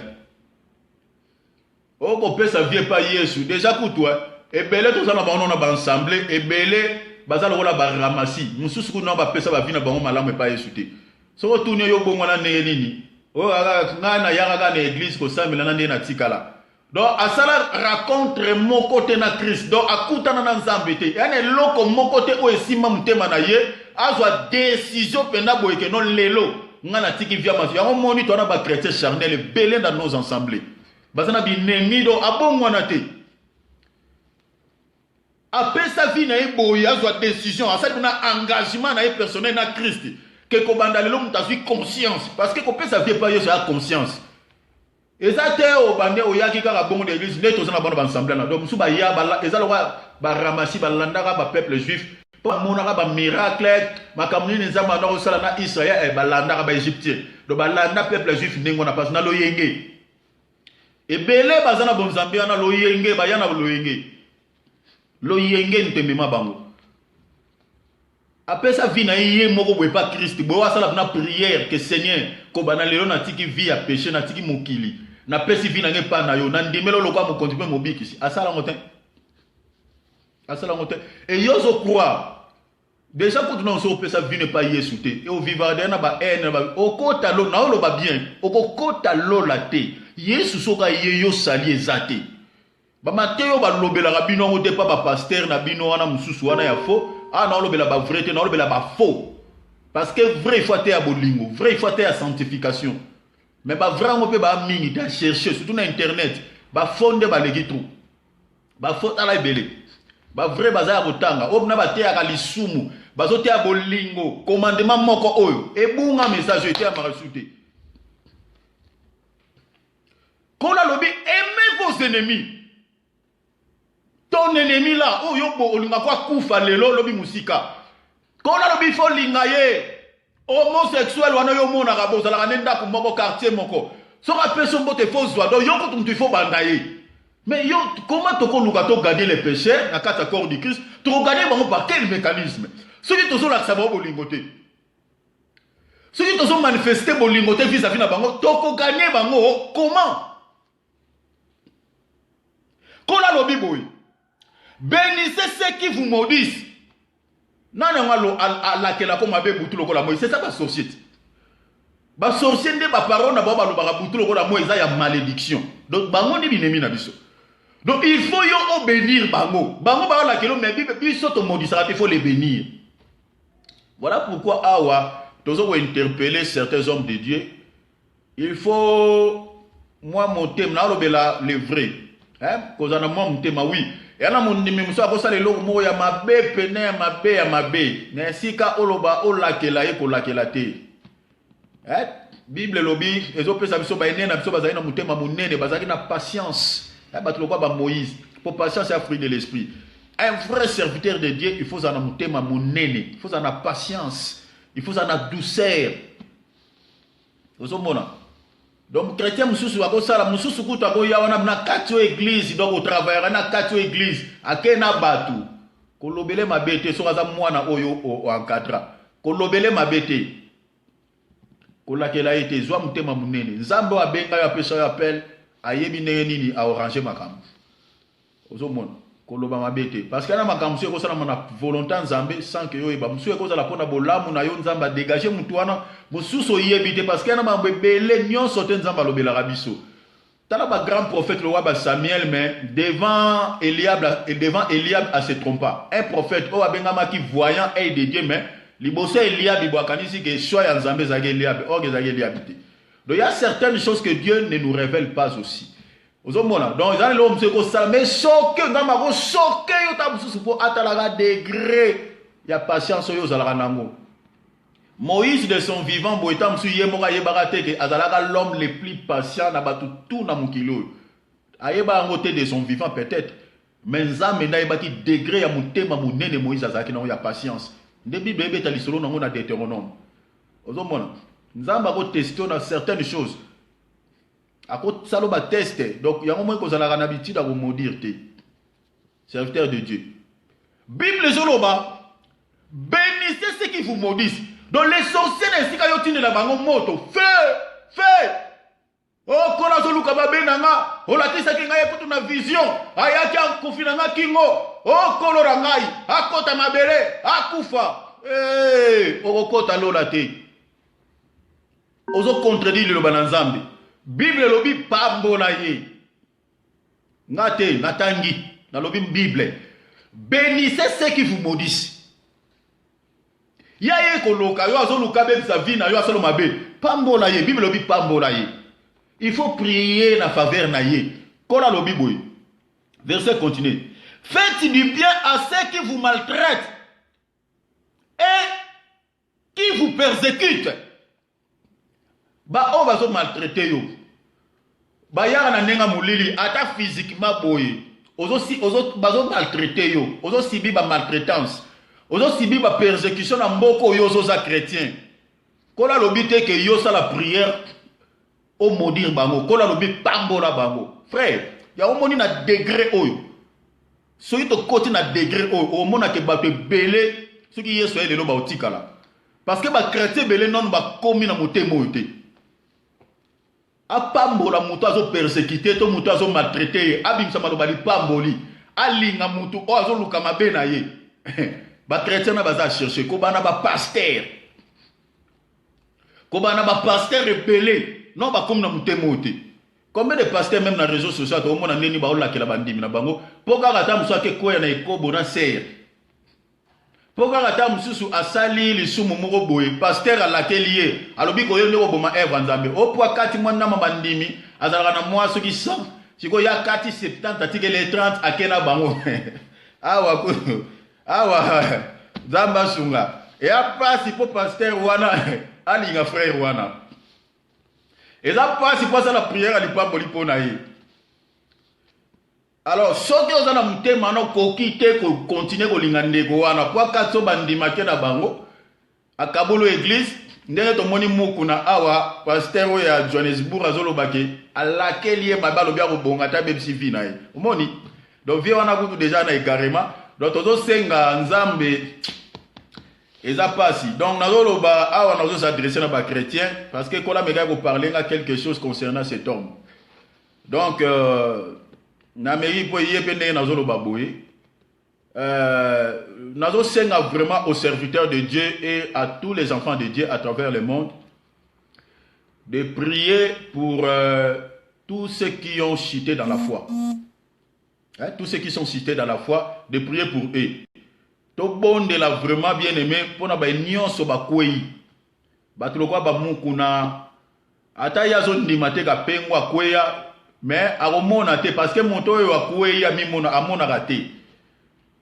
O ko pesa vie pas Yesu. Déjà pour toi, ebele to sana ba on ba ensemble, ebele bazalo wala ba ramasi. Mususu ko na ba pesa ba vie na bango malamu pas Yesu te. So tourner yo bongo na ne nini. Oh, na yaka na église ko sambela na ndena tikala. Donc asala raconte mon côté na Christ. Donc akutana na nzambe te. Yana loko mon côté o esima mutema na ye, azwa décision penda boyeke non lelo. Ngana tiki via maso. Ya moni to na ba chrétien charnel belé dans nos assemblées. Bazana bi nemi do abongwana te. Après sa vie na eboya azwa décision, asala na engagement na personnel na Christ. Que kobandalelo mutazwi conscience parce que kopesa sa vie pas yo sa conscience ezate o bande o yaki kaka bongo de l'église neto sana bana ensemble na donc musu ba ya ba ezalo ba ramasi ba landaka ba peuple juif po monaka ba miracle makamuni nzamba na osala na Israël ba landaka ba égyptien do ba landa peuple juif ndingo na pas na loyenge ebele bazana bonzambe na loyenge ba yana loyenge ntemema bango Après ça, vie na yé moko boye pas Christ. Boye asala na prière que Seigneur, ko bana lelo na tiki vie à péché na tiki mokili. Na pesi vie na nge pa na yo. Na ndimelo lokwa mo contribuer mo biki si. Asala ngotin. Asala ngotin. Et yo zo croire. Déjà quand on se repère ça vie n'est pas yesouté. Et au vivant na ba haine ba au kota lo na lo ba bien. Au kota lo la te. Yesu soka yo sali ezate. Ba mateo ba lobela rabino ngote pa ba pasteur na bino wana mususu wana ya faux. Ah non, le ba vrai, non, le ba faux. Parce que vrai, il faut être à bolingo, vrai, il faut être à sanctification. Mais ba vrai, on peut ba mini, da chercher, surtout dans internet, ba fonde ba legitro. Ba faute à la belé. Ba vrai, ba za rotanga, ob na ba te à lisumu, ba zo te à bolingo, commandement moko oyo, et bunga message était à marasuté. Quand la lobby, aimez vos ennemis. Ton ennemi là, oh yoko olinga kwa kufa lelo lobi musika. Kona lobi fo lingaye homosexuel wana yo mona raboza la nenda ku moko quartier moko. Soka peso mbote fo zwa do yoko tumtu fo bandaye. Mais yo comment to ko luka to garder les péchés na kata corps du Christ, to garder bango par quel mécanisme? Celui to so la sabo bolingote. Celui to so manifester bolingote vis-à-vis na bango, to ko gagner bango comment? Kona lobi boy. Bénissez ceux qui vous maudissent. Non, non, c'est ça la société. La société n'est pas parole, il y a malédiction. Donc, donc il faut y bénir Bango. Bango, il faut les bénir. Voilà pourquoi, nous avons interpellé certains hommes de Dieu. Il faut, moi, mon thème, le vrai. Parce que mon thème, oui. Et là, mon numéro, à cause de l'eau, ya mabe, pene, ya mabe, ya mabe. Nesika, oloba, olakela, ekolakela te. Bible lobby, les autres personnes qui sont baïnées, qui sont baïnées, qui sont baïnées, patience. Moïse. Pour patience, c'est un fruit de l'esprit. Un vrai serviteur de Dieu, il faut en monter ma monnaie. Il faut en avoir patience. Il faut en avoir douceur. Vous comprenez? Donc, chrétien, mususu wako sala, mususu kuta ko ya wana na katio église, donc au travail, na katio église, akena batu. Kolobele mabete, so kaza mwana oyo o encadra. Kolobele mabete. Kolakela ete zwa mutema munene. Nzambe wa benga ya pesa ya appel, ayebi nini a oranger makambo. Ozo mona. Koloba mabete. Parce que na makambo sio kosala na volonté nzambe sans que yo eba. Musu ekozala pona bolamu na yo nzamba dégager mutu wana. Mususu yebite parce que na mabele nyonso te nzamba lobela rabiso. Tala ba grand prophète le roi Samuel mais devant Eliab à se trompa. Un prophète o abengama qui voyant œil de Dieu mais liboso Eliab ibwakanisi que soit nzambe zage Eliab or zage Eliab. Donc il y a certaines choses que Dieu ne nous révèle pas aussi. Donc, ils ont dit mais choqué, dans ma choqué, pour atteindre degré. Il y a patience, Moïse de son vivant, l'homme le plus patient, tout dans mon kilo. De son vivant peut-être. Mais il y a degré, il y a patience. Depuis le bébé, il y a Deutéronome. Nous avons testé certaines choses. À côté ça va tester. Donc il y a un moment qu'on a l'habitude à vous maudire. Serviteur de Dieu. Bible Zoloba. Bénissez ceux qui vous maudissent. Donc les sorciers ainsi qu'à yotine la bango moto. Feu. Oh kona zoluka babenanga. Oh la tisa kinga yeputu na vision. Ayaki en confinanga kingo. Oh kolora ngai. Akota mabere. Akufa. Okota lola te. Ozo contredire le bananzambe. Bible lobi pambola ye. Ngate, natangi, na lobi Bible. Bénissez ceux qui vous maudissent. Ya ye koloka, yo azo luka be sa vie na yo asolo mabe. Pambola ye, Bible lobi pambola ye. Il faut prier na faveur na ye. Kola lobi boy. Verset continue. Faites du bien à ceux qui vous maltraitent et qui vous persécutent. Ba on va se maltraiter yo. Ba yara na nenga mulili ata physiquement boye. Ozo bazo maltraiter yo. Ozo sibi ba maltraitance. Ozo sibi ba persécution na mboko yo za chrétien. Kola lobite que yo sa la prière au maudire bango. Kola lobi pambola bango. Frère, ya omoni na degré oyo. Soyi to côté na degré oyo, o mona ke ba te belé ce qui est soyez le bautika là. Parce que les chrétiens belé non ba komi na motemo yote. Apambola mutu azo persécuté to mutu azo maltraité abimsa malobali pamboli alinga mutu o azo luka mabe na ye. Ba chrétien na baza chercher ko bana ba pasteur. Ko bana ba pasteur rebellé non ba komi na motemo yote. Combien de pasteurs même dans les réseaux sociaux au monde neni ba ola kela bandimi na bango poka kata muso ke koya na ekobo na ser. Poka kata mususu asali lisumu moko boye pasteur alakeliye alobi ko yende ko boma Eva Nzambe opwa kati mwana mabandimi azalaka na mwa soki 100 siko ya kati 70 atike les 30 akena bango awa ko awa Zamba sunga et apasi po pasteur wana alinga frère wana et ça passe pour ça la prière à l'ipamboli po na ye. Alors soki ozana mutema no kokite ko continuer ko lingande ko wana kwa katso bandima ke na bango akabolo église ndenge to moni muku na awa pasteur ya Johannesburg azolobake alakeli mabalo bya ko bonga ta bebsi vina ye omoni donc vie wana kutu déjà na égarement donc tozo senga nzambe eza pasi donc nazoloba awa nazo s'adresser na ba chrétien parce que kola mega ko parler à quelque chose concernant cet homme donc na meri po yé ndenge nazoloba boye nazo senga vraiment aux serviteurs de Dieu et à tous les enfants de Dieu à travers le monde de prier pour tous ceux qui ont chuté dans la foi. Hein, tous ceux qui sont cités dans la foi, de prier pour eux. To bonde la vraiment bien aimé pour na ba nyonso ba kwei. Ba tulokwa ba mukuna ata yazo ndimate ka pengwa kweya mais akomona te parce que moto oyo akweya mimona amona raté.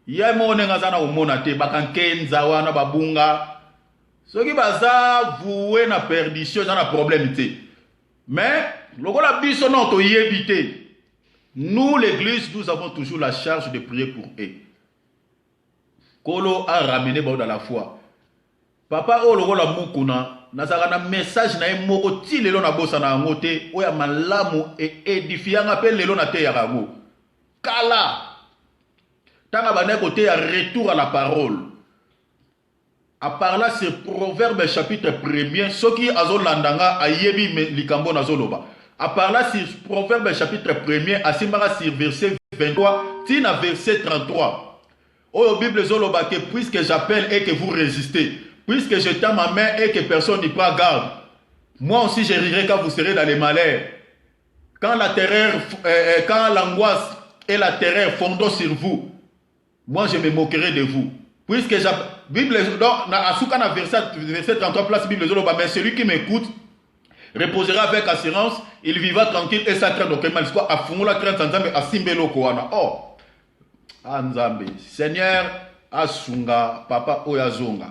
Ya mone ngazana omona te bakankenza wana babunga. Soki baza voué na perdition na problème te. Mais lokola biso non to yebité. Nous l'église nous avons toujours la charge de prier pour eux. Kolo a ramené dans la foi. Papa o lokola mukuna nazaka na message na moko ti lelo na bosa na ngote oya malamu et édifiant appel lelo na te ya rango. Kala tanga bana côté ya retour à la parole. A parla ce proverbe chapitre 1er soki azolandanga ayebi likambo nazoloba. A parla sur proverbe chapitre 1er asimara sur verset 23 tina verset 33. Oh, Bible zoloba que puisque j'appelle et que vous résistez, puisque je tends ma main et que personne n'y prend garde, moi aussi je rirai quand vous serez dans les malheurs. Quand la terreur, quand l'angoisse et la terreur fondent sur vous, moi je me moquerai de vous. Puisque j'appelle, Bible, donc, na verset 33 place Bible zoloba, mais celui qui m'écoute reposera avec assurance, il vivra tranquille et sans crainte aucun mal. Soit à fond la crainte sans Nzambe asimbelo koana. Oh. Nzambe, Seigneur, asunga, papa oyazonga.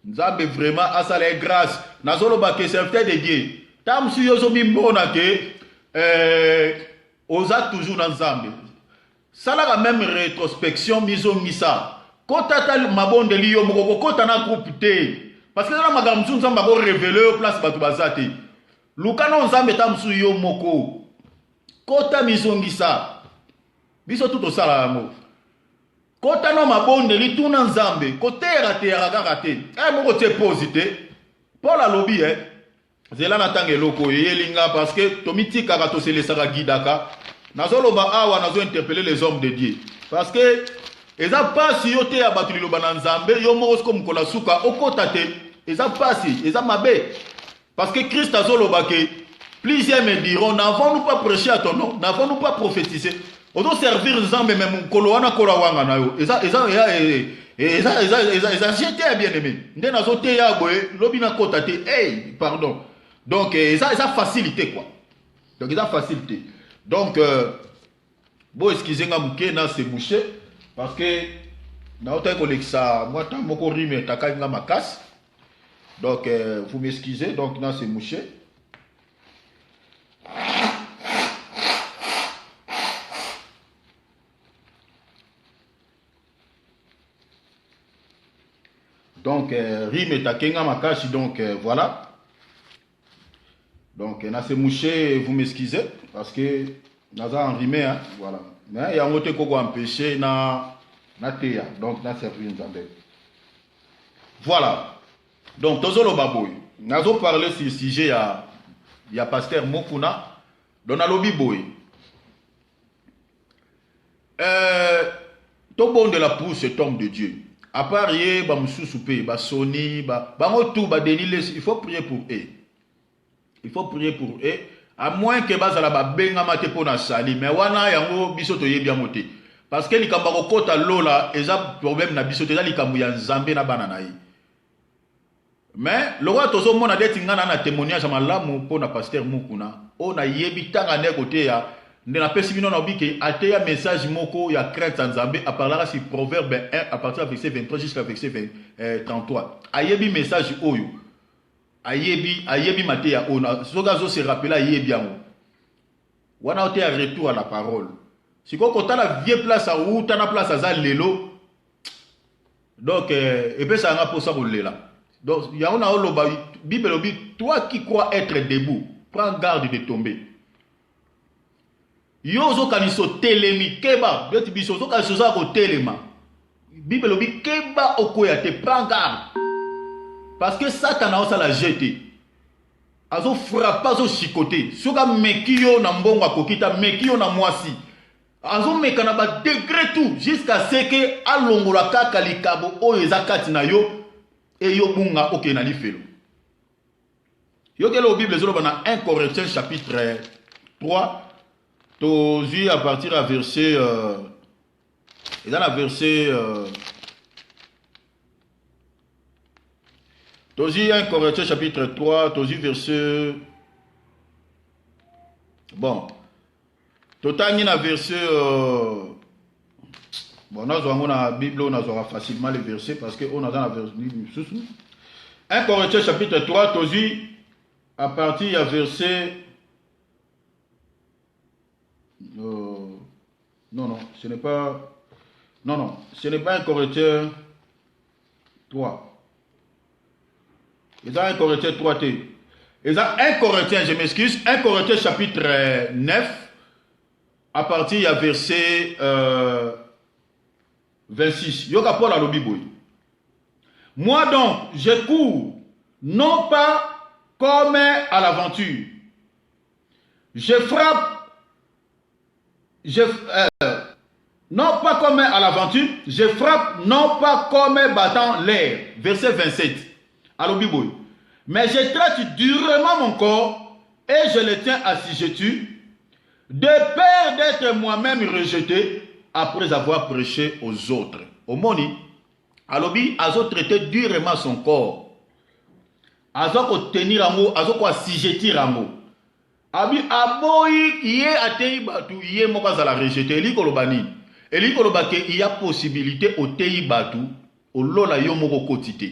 Nzambe vraiment asala grâce. Nazolo ba ke serviteur de Dieu. Tam su yozo mi mona ke oza toujours dans Nzambe. Sala la même rétrospection miso misa. Kota tal mabonde liyo moko kota na groupe te. Parce que na magamzu Nzambe ba révéler place batu bazate. Lukano Nzambe tam su yo moko. Kota miso ngisa. Biso tout osala mo. Kota no mabonde li tuna Nzambe, kotera tera kakate. Moko te posite. Paul alobi zela na tange loko yelinga parce que tomitika ka to selesaka gidaka. Nazoloba awa nazo interpeller les hommes de Dieu. Parce que eza pasi yo te ya batu liloba na Nzambe yo moko ko mukola suka okota te. Eza pasi, eza mabe. Parce que Christ azoloba que plusieurs me diront n'avons-nous pas prêché à ton nom, n'avons-nous pas prophétisé. On doit servir Nzambe même koloana kolawanga na yo. Eza j'étais bien aimé. Ndena zote ya boye lobina kota te. Hey, pardon. Donc eza facilité quoi. Donc eza facilité. Donc bon excusez nga muke na se boucher parce que na ota ko lekisa moi tant moko rime takanga makas. Donc vous m'excusez donc na se moucher. Donc, rime takenga makashi, donc voilà. Donc, na se mouché, vous m'excusez, parce que naza en rime, hein, voilà. Mais il y a un autre qui a empêché na théa, donc na servi Nzambe. Voilà. Donc, Tozolo Baboy. Nous avons parlé sur le sujet, il y a pasteur Mokuna, dans la lobby boy. Tout bon de la pousse, cet homme de Dieu. À part hier, Moussousoupé, Sony, tout, il faut prier pour eux. Il faut prier pour eux. À moins que Bazala Benga Mate Pona Sali, mais Wana Yango Bisoto Yebiamote. Parce que les Kambakota Lola, ils ont problème na Bisoto, les Kambuyan Zambé na Bananaï. Mais le roi Tozo Mona de Tingana na témoignage à Malamu pour na pasteur Mukuna. On a Yebitanga Negote ya. Nous avons fait un message moko ya crainte en Zambé à parler sur Proverbe 1 à partir du verset 23 jusqu'à verset 33. Ayebi message oyo. Ayebi matéya ona. Sogazo se rappelle ayebi amo. Wana ote a retour à la parole. Si quand on a la vieille place à où t'as la place à Zalelo. Donc et puis ça a pour ça pour là. Donc il y a on a oloba Bible obi toi qui crois être debout, prends garde de tomber. Yozo kaniso telemi keba beti biso zo kaniso ko telema Bible obi keba okoya te prends garde parce que Satan a osa la jeter azo frappa azo chicoter soka mekiyo na mbongo akokita mekiyo na mwasi azo mekana ba degré tout jusqu'à ce que alongola kaka likabo oyo ezakati na yo et yo bunga okena lifelo yo ke le Bible zo na 1 Corinthiens chapitre 3 Tozi à partir à verset et dans la verset Tozi 1 Corinthiens chapitre 3 Tozi verset bon Totani na verset bon nous avons la Bible on aura facilement les versets parce que on a dans la verset 1 Corinthiens chapitre 3 Tozi à partir à verset non, ce n'est pas... Non, ce n'est pas un Corinthiens 3. Il y a un Corinthiens 3T. Il y a un Corinthiens, je m'excuse, un Corinthiens chapitre 9, à partir du verset 26. Yoga Paul à l'Obiboui. Moi donc, je cours, non pas comme à l'aventure. Je frappe. Non pas comme à l'aventure, je frappe non pas comme battant l'air. Verset 27. Alors, Biboui. Mais je traite durement mon corps et je le tiens assujetti de peur d'être moi-même rejeté après avoir prêché aux autres. Au moni, Alobi a traité durement son corps. Azo tenir un mot, azo assujettir un mot. Abi aboyi iye atei batu iye moka la rejeter eli kolobani eli kolobake il y a possibilité au tei batu o lola yo moko kotite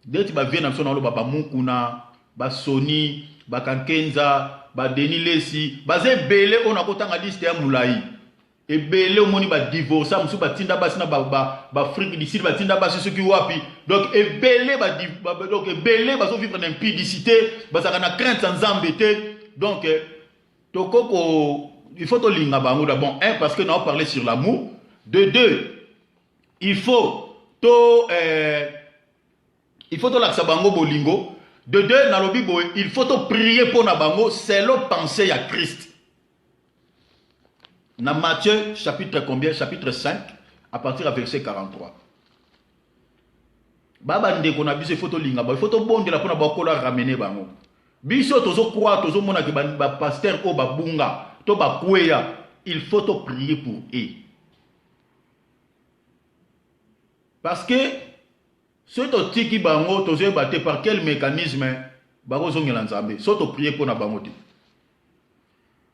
deti ba vient na so na lo ba mukuna ba Sony ba Kankenza ba Denis Lesi ba zebele ona kotanga liste ya mulai ebele omoni ba divorce musu ba tinda basi na ba Afrique d'ici ba tinda basi soki wapi donc ebele donc ebele ba so vivre dans impudicité ba ça na crainte sans embêter donc tokoko il faut to linga bango bon un parce que nous avons parlé sur l'amour de deux il faut to laksa bango bolingo de deux na lobi boy il faut to prier pour na bango c'est le penser à Christ. Dans Matthieu, chapitre combien? Chapitre 5, à partir du verset 43. Baba ndeko na biso photo linga ba photo bonde la pona ba kola ramener bango. Biso tozo croire tozo mona ke ba pasteur o ba bunga, to ba kweya, il faut to prier pour eux. Parce que ce to tiki bango tozo batté par quel mécanisme ba ko zongela nzambe, so to prier pour na bango te.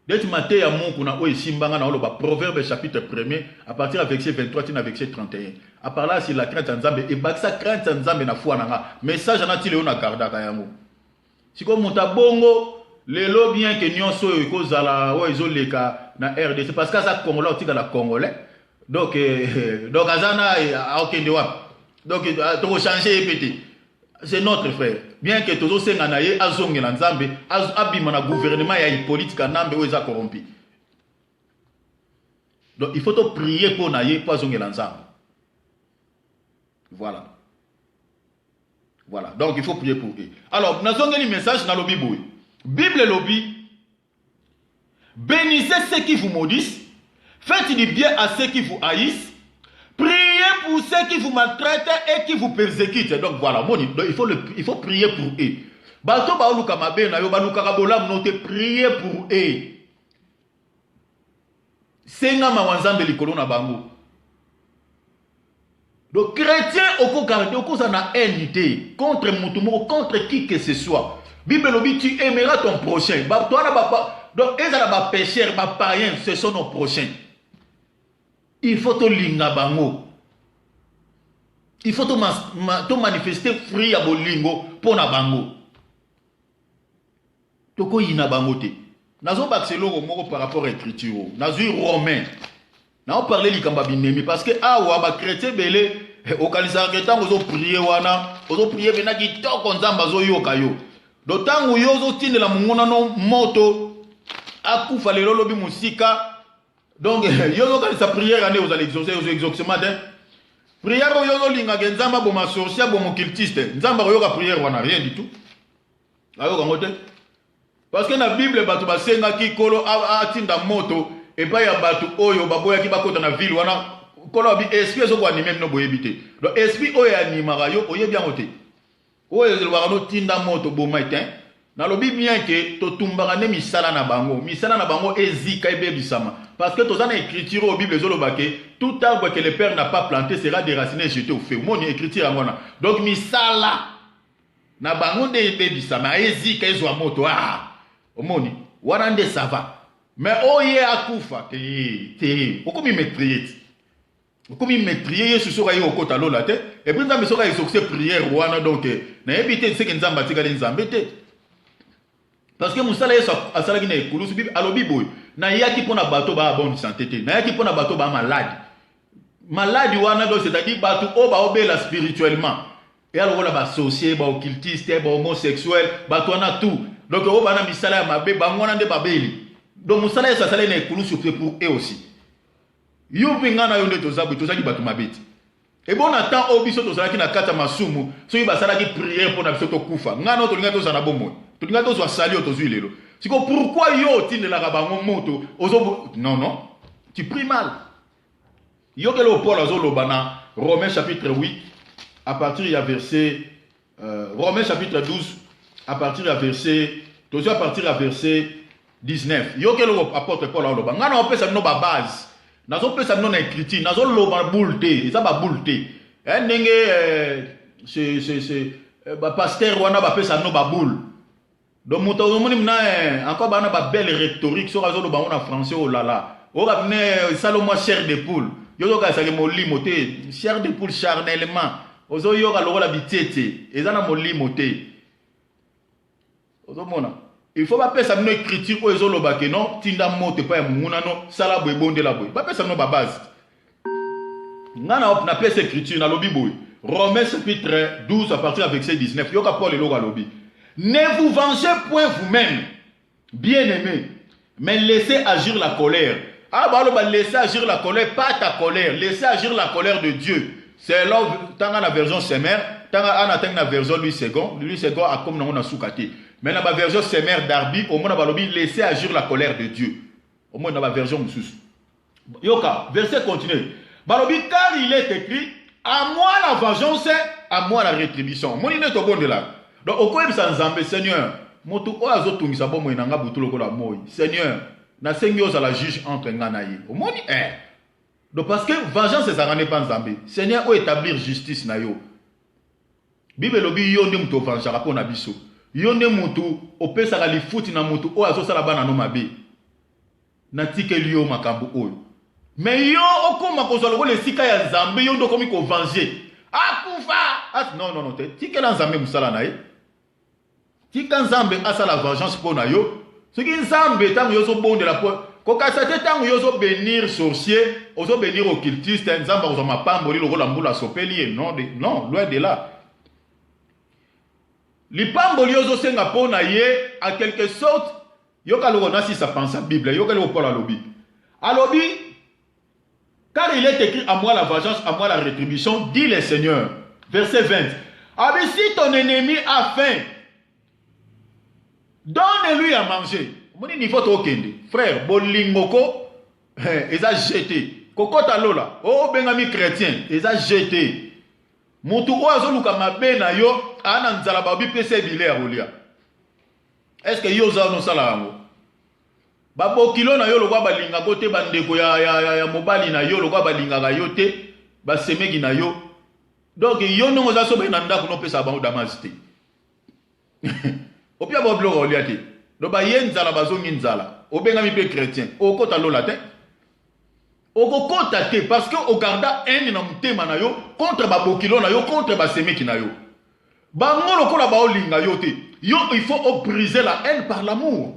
Dès matin à mon kuna o isimbanga na oloba Proverbe chapitre 1er à partir du verset 23 à verset 31. À parler sur la crainte en Nzambe et baksa crainte en Nzambe na foi nanga. Message na tile on a garda kayango. Si comme monta bongo lelo bien que nyonso ko zala o ezoleka na RDC parce que ça Congolais otika la Congolais. Donc azana a okende wap. Donc to changer epété. C'est notre frère. Bien que tous ces nganaye azongela nzambe abima na gouvernement ya politique nambe o eza corrompu. Donc il faut to prier pour naye pour azongela nzambe. Voilà. Voilà, donc il faut prier pour eux. Alors, nous avons un message dans le Bible. Bible lobby. Bénissez ceux qui vous maudissent. Faites du bien à ceux qui vous haïssent. Priez pour ceux qui vous maltraitent et qui vous persécutent. Donc voilà, il faut prier pour eux. Bato ba oluka mabe na yo baluka kabola mnote prier pour eux. Senga mawanzambe likolo na bango. Donc chrétien oko garder oko ça na haine contre mutumo contre qui que ce soit. Bible lobi tu aimeras ton prochain. Ba toi na ba donc ils ont ba pécheurs, ba païens, ce sont nos prochains. Il faut te linga bango. Il faut te manifester fruit à bolingo pour na bango. Toko yina bango te. Nazo baxelo moko par rapport à l'écriture. Nazo romain. Na on parler likamba binemi parce que awa ba chrétien belé au kanisa ketan ozo prier wana, ozo prier bena ki toko nzamba zo yoka yo. Dotangu yozo tindela mungona no moto akufa lelo lobi musika. Donc yozo kanisa prière ane aux exaucer aux exaucement de prière yozo linga genzamba bo ma sorcier bo mo cultiste. Nzamba yoka prière wana rien du tout. Ayo kangote. Parce que dans la Bible, batu basenga ki kolo atinda moto et pas ya batu oyo baboya ki bakota na ville wana kolo bi esprit zo ko animer no boyebité. Donc esprit oyo animera yo oye bien oté. Oyo zo ba no tinda moto bo matin. Na lobi bien que to tumbaka ne misala na bango ezika ebebisama parce que tozana écriture au Bible zo lobake tout arbre que le père n'a pas planté sera déraciné et jeté au feu. Mon écriture ngona. Donc misala na bango de ebebisama ezika ezwa moto omoni warande ça va mais oye akufa te okomi métrier yesu soka yo okota lola te et puis nzambe soka exaucer prière wana donc na ebité ce que nzamba tika nzambe te parce que musala yesu asalaki na ekulusu bibi alobi boy na yaki pona bato ba bonne santé te na yaki pona bato ba malade wana donc c'est-à-dire bato o ba obela spirituellement et alors on a associé ba occultiste ba homosexuel bato wana tout. Donc, on va misala ya mabe bangona nde babeli. Donc musala ya sala na ekulusu pour eux aussi. Yo pingana yo nde tozabu tozaki batu mabeti. Et bon attend obiso tozalaki na kata masumu, so yi basala ki prière pour na biso to kufa. Ngana to linga to zana bomo. To linga to zo sali to zui lelo. Siko pourquoi yo tindela ka bango moto ozo non, tu pries mal. Yo ke lo Paul azo lobana Romains chapitre 8 à partir du verset Romains chapitre 12 à partir du verset 19. Yo ke lo apôtre Paul aloba. Ngana opesa no ba base. Nazo pesa no na écriture, nazo loba bulte, eza ba bulte. Ndenge ba pasteur wana ba pesa no ba boule. Donc muto moni mna encore ba na ba belle rhétorique so razo loba en français oh là là. O ga ne salomo chair de poule. Yo zo ka sa ke molimo te, chair de poule charnellement. Ozo yo ga lokola bitete, eza na molimo te. Il faut pas passer une écriture où ils ont le non, tinda mote pas munguna non, sala boy bonde la boy. Pas passer no ba base. Ngana op na place écriture na lobi boy. Romains chapitre 12 à partir du verset 19. Yoka Paul et loga lobi. Ne vous vengez point vous-même, bien-aimés, mais laissez agir la colère. Ah bah le laissez agir la colère, pas ta colère, laissez agir la colère de Dieu. C'est là tant la version Semer, tant la version lui second a comme non on a soukati. Mais dans la version Semer d'Arbi, au moins on a laissé agir la colère de Dieu. Au moins dans la version Moussous. Yoka, verset continue. Balobi, car il est écrit, à moi la vengeance, à moi la rétribution. Mon n'est au bon de là. Donc au quoi il s'en zambe, Seigneur, moto o azotu misabo mo inanga butulo ko la moi. Seigneur, na seigneur la juge entre nganayi. Au moins donc parce que vengeance c'est ça n'est pas nzambe. Seigneur o établir justice na yo. Bible lobi yo ndem to vengeance pour na biso. Yonde mutu opesa ka lifuti na mutu o azo sala bana no mabe na tike liyo makambo oyo mais yo okoma ko zolo le sika ya nzambe yo ndo komi ko venger akufa non tike la nzambe musala na ye tika nzambe asala vengeance pour na yo ce qui nzambe tango yo so bonde la ko kasate tango yo so bénir sorcier ozo bénir occultiste nzambe ozo mapambo li lokola mbula sopeli non loin de là. Lipambo liozo senga pona ye à quelque sorte yoka lona si ça pense à Bible yoka le Paul alobi car il est écrit à moi la vengeance à moi la rétribution dit le Seigneur verset 20 Ah mais si ton ennemi a faim, donne-lui à manger. Mon niveau tokende. Frère, bolingoko, ils a jeté. Kokota lola, oh bengami chrétien, ils a jeté. Mutu oazo luka mabe na yo, ana nzala babi pese bile ya rolia. Est-ce que yo za no sala yango? Babo kilo na yo lokwa balinga kote bandeko ya mobali na yo lokwa balinga ga yo te, ba semeki na yo. Donc yo no za so be na ndako no pesa bango damasite. Opia bo bloko rolia te. Do ba yenzala bazongi nzala. Obenga mi pe chrétien. Okota lola te. Okokota te parce que o garda haine na mutema na yo contre babo kilo na yo contre ba semeki na yo. Bango lokola ba olinga yo te. Yo il faut briser la haine par l'amour.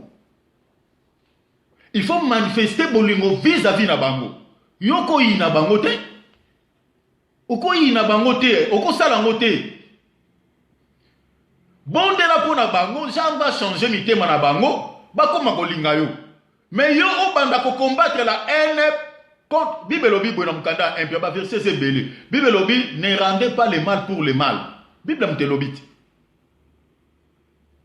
Il faut manifester bolingo vis-à-vis na bango. Yoko ina bango te. Oko ina bango te. Oko sala ngo te. Bon de la pour na bango, Jean va changer mitema na bango, bakoma kolinga yo. Mais yo o banda ko combattre la haine contre Bible lobi bo na mukanda 1 ba verset c'est belé. Bible lobi ne rendez pas le mal pour le mal. Bible mte lobi.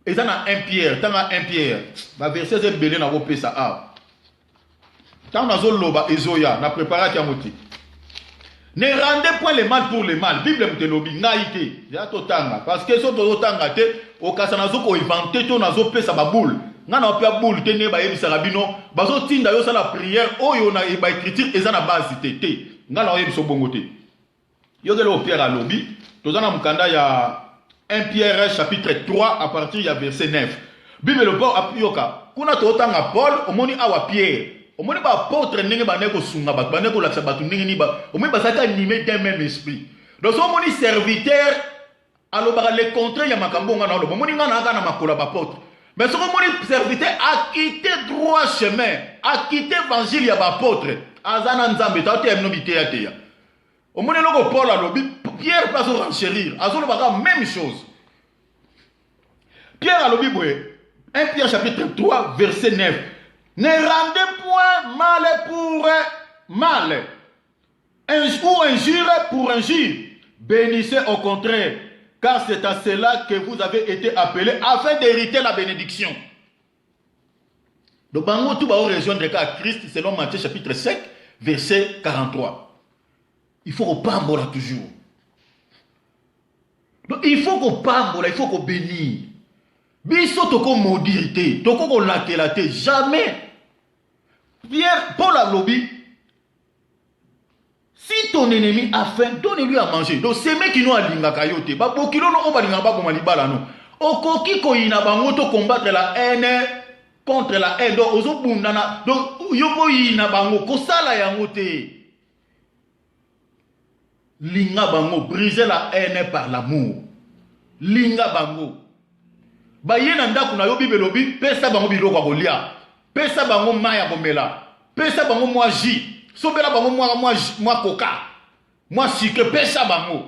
Et ça na 1 Pierre, tanga 1 Pierre. Ba verset c'est belé na ko pesa a. Tant na zo loba ezoya na préparer kiamoti. Ne rendez point le mal pour le mal. Bible mte lobi ngaite. Ya totanga parce que so totanga te o kasana zo ko inventer to na zo pesa ba boule. Ngana opia boule te ne ba yebisa rabino bazo tinda yo sala prière oyo na ba écriture eza na base te. Ngana oyebiso bongo te. Yo gelo Pierre a lobi tozana mukanda ya 1 Pierre chapitre 3 à partir ya verset 9. Bible le port apioka. Kuna totanga Paul omoni awa Pierre. Omoni ba apôtre ndenge baneko sunga ba baneko laksa batu ndenge ni ba omoni basaka animé d'un même esprit. Donc omoni serviteur alobaka le contraire ya makambo ngana oloba omoni ngana aka na makola ba apôtre. Mais ce omoni serviteur a quitté droit chemin, a quitté évangile ya ba apôtre. Azana nzambe ta te no biteya teya. Omoni loko Paul alobi Pierre pas au renchérir. Azolo baka même chose. Pierre alobi boye 1 Pierre chapitre 3 verset 9. Ne rendez point mal pour mal, ou injure pour injure. Bénissez au contraire, car c'est à cela que vous avez été appelés afin d'hériter la bénédiction. Donc, bango tout va rejoindre à Christ selon Matthieu chapitre 5, verset 43. Il faut qu'on pambola toujours. Donc, il faut qu'on pambola, il faut qu'on bénisse. Biso toko maudité, toko ko lakelate, jamais. Pierre, Paul a lobby. Si ton ennemi a faim, donne-lui à manger. Donc c'est mec qui nous a linga kayote. Ba bokilo no oba linga ba ko malibala no. Okoki ko ina bango to combattre la haine contre la haine. Donc ozo bundana. Donc yopo ina bango ko sala yango te. Linga bango briser la haine par l'amour. Linga bango. Ba yena ndaku na yo Bible lobi pesa bango biloko kolia. Pesa bango maya komela. Pesa bango moi jus. Sobela bango moi coca. Moi sucre pesa bango.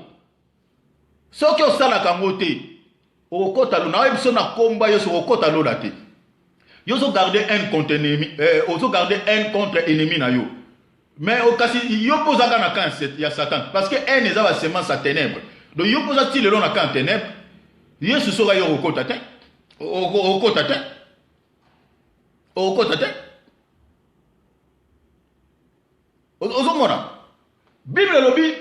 Soki osala kango te. Okota lo na ebiso na komba yo so okota lo la te. Yo so garder un contre ennemi, oso garder un contre ennemi na yo. Mais okasi yo posaka na kan ya Satan parce que un eza ba semence à ténèbres. Donc yo posa ti le lo na kan ténèbres. Yesu sora yo okota te. Okota te. Okota te. Ozomona. Bible lobi.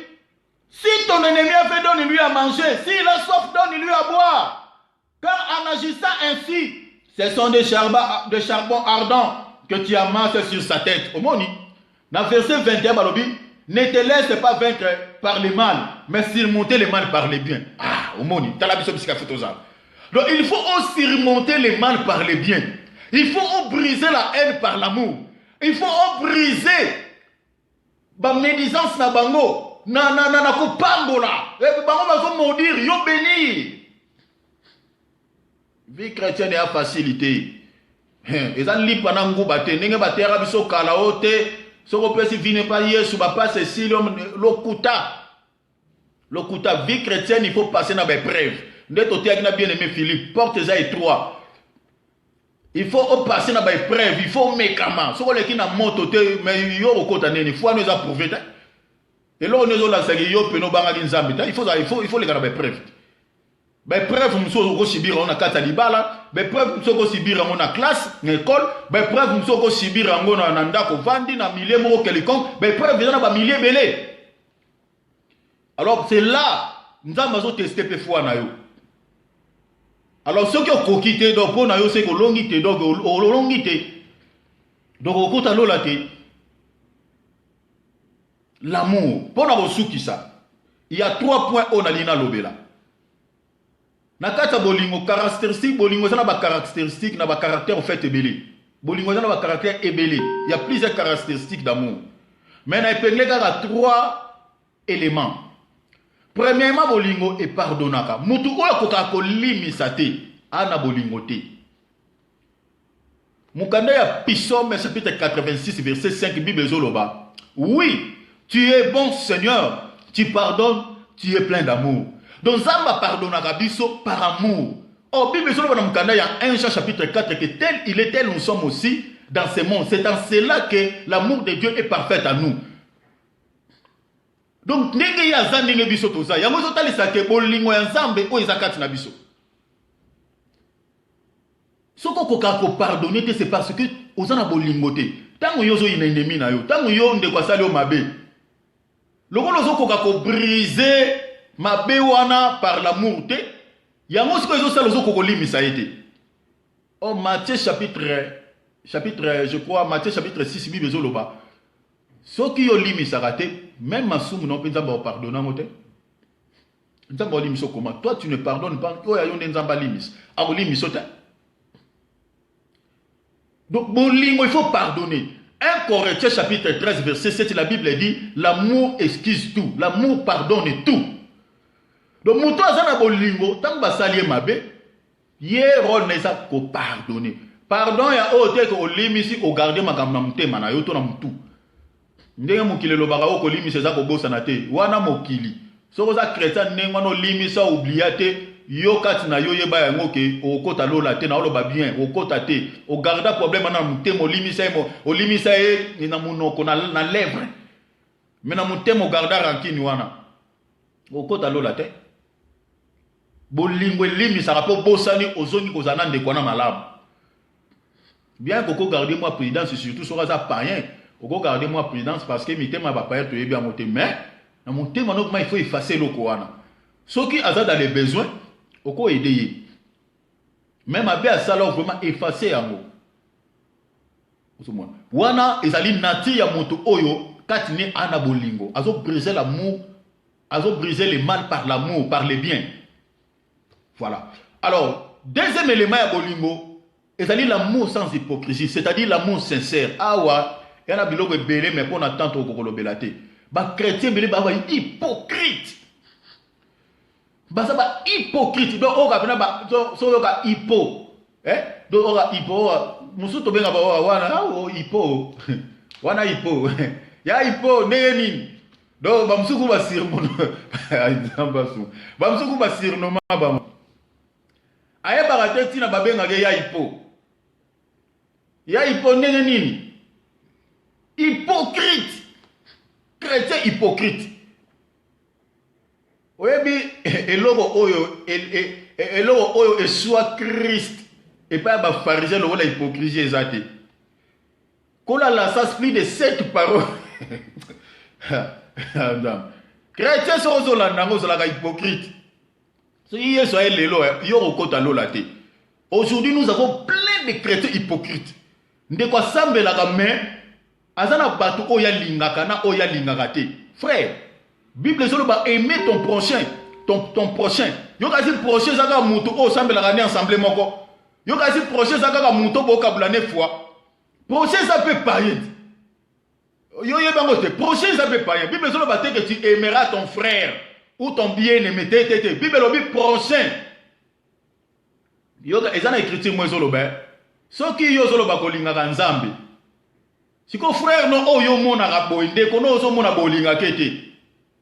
Si ton ennemi a fait, donne-lui à manger. S'il a soif, donne-lui à boire. Car en agissant ainsi, ce sont des charbons ardents que tu amasses sur sa tête. Omoni. Dans verset 21, balobi. Ne te laisse pas vaincre par le mal, mais surmonter le mal par le bien. Ah, omoni. Donc il faut aussi surmonter le mal par le bien. Il faut briser la haine par l'amour. Il faut briser la médisance na bango. Na ko pambola. Bango bazo maudire, yo béni. Vie chrétienne est à facilité. Et ça li pana nguba te ndenge batera biso kala ote. Soko pesi vine pa Yesu ba passe si lokuta. Lokuta vie chrétienne il faut passer na épreuve. Ndeto te akina bien aimé Philippe, porte ça étroit. Il faut passer dans l'épreuve, il faut médicament. Si on est na moto te mais yo okota neni, faut nous approuver. Et là on est là ça yo peno banga nzambe, il faut les gars dans l'épreuve. Ben preuve muso ko sibira na kata libala, ben preuve muso ko sibira na classe, na école, ben preuve muso ko sibira na ndako vandi na milieu mo quelconque, ben preuve na ba milieu belé. Alors c'est là nzamba zo tester pe foi na yo. Alors ceux qui ont coquité donc pour na yo c'est ko longité donc longité. Donc au kota lola te. L'amour, pour na bosuki ça. Il y a 3 points on a lina lobela. Nakata bolingo caractéristique bolingo ça na ba caractéristique na ba caractère au fait ebelé. Bolingo ça na ba caractère ebelé. Il y a plusieurs caractéristiques d'amour. Mais na épinglé à 3 éléments. Premièrement bolingo est pardonnaka. Mutu oyo koka ko limisa te ana bolingo te. Mukanda ya Psaume chapitre 86 verset 5 Bible zoloba. Oui, tu es bon Seigneur, tu pardonnes, tu es plein d'amour. Donc Zamba pardonnera biso par amour. Oh, Bible sur le Mukanda, il y a 1 Jean chapitre 4 que tel il est tel nous sommes aussi dans ce monde. C'est dans cela que l'amour de Dieu est parfait à nous. Donc ndenge ya zandenge biso toza. Ya mozo talisa ke bolingo ya Nzambe o ezakati na biso. Soko koka ko pardonner te c'est parce que ozana bolingo te. Tango yozo ina ennemi na yo. Tango yo nde kwa sali o mabe. Lokolo zo koka ko briser mabe wana par l'amour te. Ya mozo ko zo sala zo ko limisa ete. Oh Matthieu chapitre je crois Matthieu chapitre 6 Bible zoloba. Ceux qui ont limité raté, même ma somme non peut pardonner à moté. Comment toi tu ne pardonnes pas, toi il y a un zamba limis. À limis donc bon il faut pardonner. 1 Corinthiens chapitre 13 verset 7 la Bible dit l'amour excuse tout, l'amour pardonne tout. Donc mon toi ça na bolingo tant basalier mabe, yero neza ko pardonner. Pardon ya ote ko limisi o garder makamna mutema na yo to na mutu. Ndenge mokili lobaka oko limisa eza kobosana te wana mokili soko za chrétien ndenge wana limisa oubliya te yo kati na yo yeba yango ke okota lola te na oloba bien okota te o garda problème na mutemo olimisa ye na munoko na lèvre mais na mutemo garda rankini wana okota lola te bolingo limisa rapo bosani ozongi kozana ndeko na malamu bien koko garder moi prudence surtout soko za païen. Regardez-moi prudence parce que mitema va pas être bien monté mais dans mon thème il faut effacer le Coran. Ceux qui ont dans les besoins oko aider. Même à bien ça là vraiment effacer en mot. Wana ezali nati ya moto oyo katine ana bolingo. Azo briser l'amour, azo briser le mal par l'amour, par le bien. Voilà. Alors, deuxième élément ya bolingo, ezali l'amour sans hypocrisie, c'est-à-dire l'amour sincère. Awa il y a biloko belé mais pour attendre au kolobela te. Ba chrétien belé ba hypocrite. Ba ça ba hypocrite. Donc on va ba so ka hypo. Donc on va hypo musu to benga ba wana hypo. Wana hypo. Ya hypo neni. Donc ba musu ko ba sirmono. Ba musu ko ba sirnoma ba. Aye ba ka tina ba benga ya hypo. Ya hypo neni. Hypocrite. Chrétien hypocrite. Oyebi elogo oyo et soit Christ et pas ba pharisien le la hypocrisie ezate. Kola la ça plus de 7 paroles. Chrétien so la nango so la hypocrite. Si yeso est lelo yo okota lola te. Aujourd'hui nous avons plein de chrétiens hypocrites. Ndeko sambela ka mais azana batu oya lingaka na oya lingaka te. Frère, Bible solo ba aimer ton prochain, ton prochain. Yo kasi prochain zaka mutu o sambela ka ne ensemble moko. Yo kasi prochain zaka ka mutu bo kabulane foi. Prochain ça peut payer. Yo yebango te prochain ça peut payer. Bible solo ba te que tu aimeras ton frère ou ton bien-aimé te. Bible lobi prochain. Yo ezana écriture moi solo ba. Soki yo solo ba kolingaka Nzambe. Si ko frère no oyo mona raboy ndeko no zo mona bolinga kete.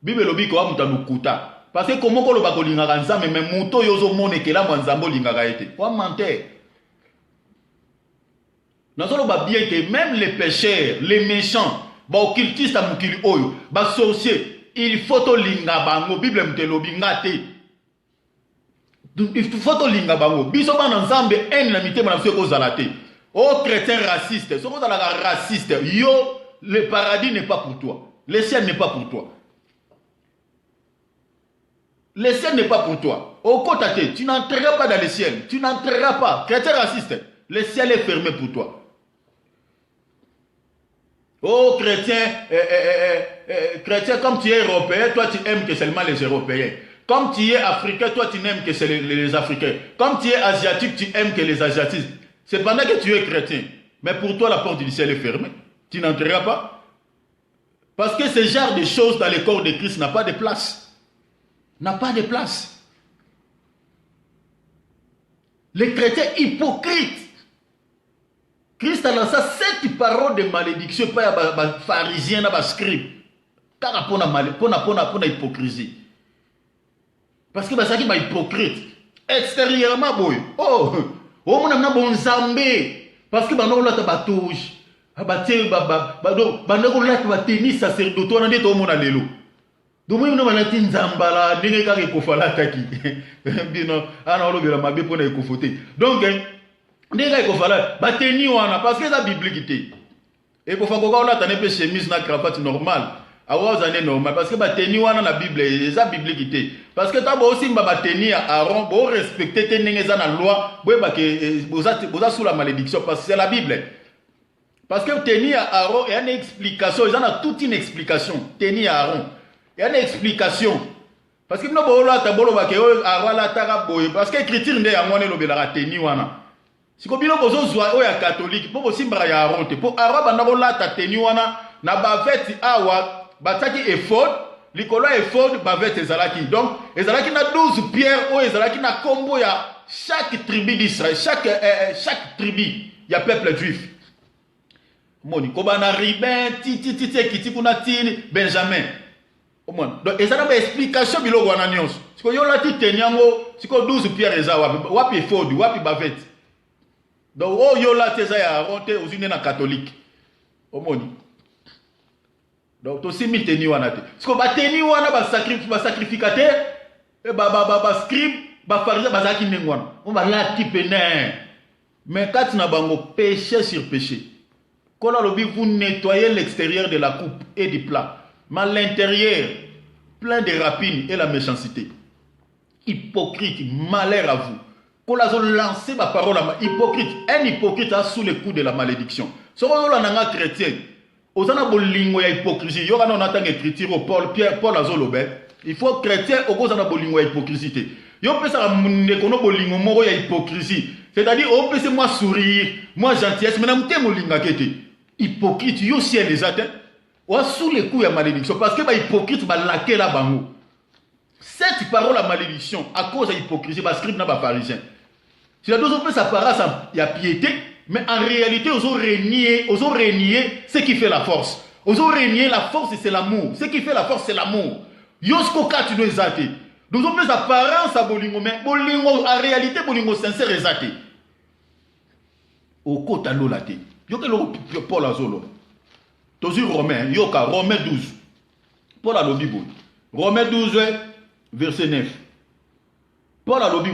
Bible lobi ko amuta lukuta. Parce que comment ko lo ba kolinga Nzambe mais muto yo zo mona ke la Nzambe linga ka ete. Kwa menteur. Nazolo ba bien que même les pécheurs, les méchants, ba occultistes a mukili oyo, ba sorcier, il faut to linga bango Bible mtelobi ngate. il faut que linga bango biso bana nzambe en na mitema na feko zalate oh chrétien raciste soko la raciste yo le paradis n'est pas pour toi, le ciel n'est pas pour toi, le ciel n'est pas pour toi. Au côté tu n'entreras pas dans le ciel, tu n'entreras pas. Chrétien raciste, le ciel est fermé pour toi. Oh chrétien, chrétien, comme tu es européen, toi tu aimes que seulement les Européens. Comme tu es africain, toi tu n'aimes que les Africains. Comme tu es asiatique, tu aimes que les Asiatiques. C'est pendant que tu es chrétien. Mais pour toi, la porte du ciel est fermée. Tu n'entreras pas. Parce que ce genre de choses dans le corps de Christ n'a pas de place. N'a pas de place. Les chrétiens hypocrites. Christ a lancé 7 paroles de malédiction par les pharisiens et les scribes. Car pour la hypocrisie. Parce que c'est qui hypocrite. Extérieurement, boy. Oh, on a un bon zambé. Parce que on a un batouche. On a tennis sacerdotal. On a dit tout le monde a l'élo. Donc, on a un zambala. On a un kofala taki. Donc, ndega ikofala bateni wana parce que ça biblique et pour faire quoi on a tane pe chemise na cravate normal awa zane normal parce que bateni wana na bible ça biblique parce que tabo aussi bateni à Aaron bo respecter te ndenge na loi bo ba que boza sous la malédiction parce que c'est la bible parce que tenir à Aaron il y a une explication ils en a toute une explication tenir à Aaron il y a une explication parce que no bo la tabolo ba que Aaron la tara boy parce que écriture ndé ya ngone lobela tenir wana. Si vous avez un catholique, pour aussi un Aaron, pour Aaron, la tenu wana na baveti awa bataki effort, likolo effort baveti ezalaki. Donc ezalaki na 12 pierres ou ezalaki na combo ya chaque tribu d'Israël, chaque tribu, il y a peuple juif. Moni kobana Ribin, kiti kuna tini Benjamin. Donc ezala ba explication biloko wana nyonso. Siko yo lati tenyango, siko 12 pierres ezawa, wapi effort, wapi baveti. Donc, oh, yo la teza ya Aaron te aux na catholique. Omoni. Donc, to simi teni wana te. Parce que ba teni wana ba sacrificateur et ba scribe, ba pharisien ba zaki nengwana. On va la type né. Mais quand na bango péché sur péché. Quand on lobi vous nettoyez l'extérieur de la coupe et du plat, mais l'intérieur plein de rapines et la méchanceté. Hypocrite, malheur à vous. Quand ils ont lancé ma parole à hypocrite, un hypocrite a sous le coup de la malédiction. Si on a un chrétien, on a un hypocrisie. Il y a un écriture au Paul Azolobé. Il faut chrétien au cause de la hypocrisie. Il y a un hypocrisie. C'est-à-dire, on peut moi sourire, moi gentillesse, mais on a hypocrite, il y a aussi les atteintes. On a sous le coup de la malédiction. Parce que les hypocrites va laquer la bango. Cette parole à malédiction, à cause de l'hypocrisie, parce que pas pharisien. Si la deuxième fois, ça paraît, il y a piété, mais en réalité, ils ont régné ce qui fait la force. Ils ont régné la force, c'est l'amour. Ce qui fait la force, c'est l'amour. Yosko tu dois exalter. Nous avons plus apparence à Bolingo, mais Bolingo, en réalité, Bolingo sincère exalté. Au côté de l'olate. Yoka le Paul Azolo. Toujours Romain, Yoka, Romain 12. Paul a l'obi. Romain 12, verset 9. Paul a l'obi.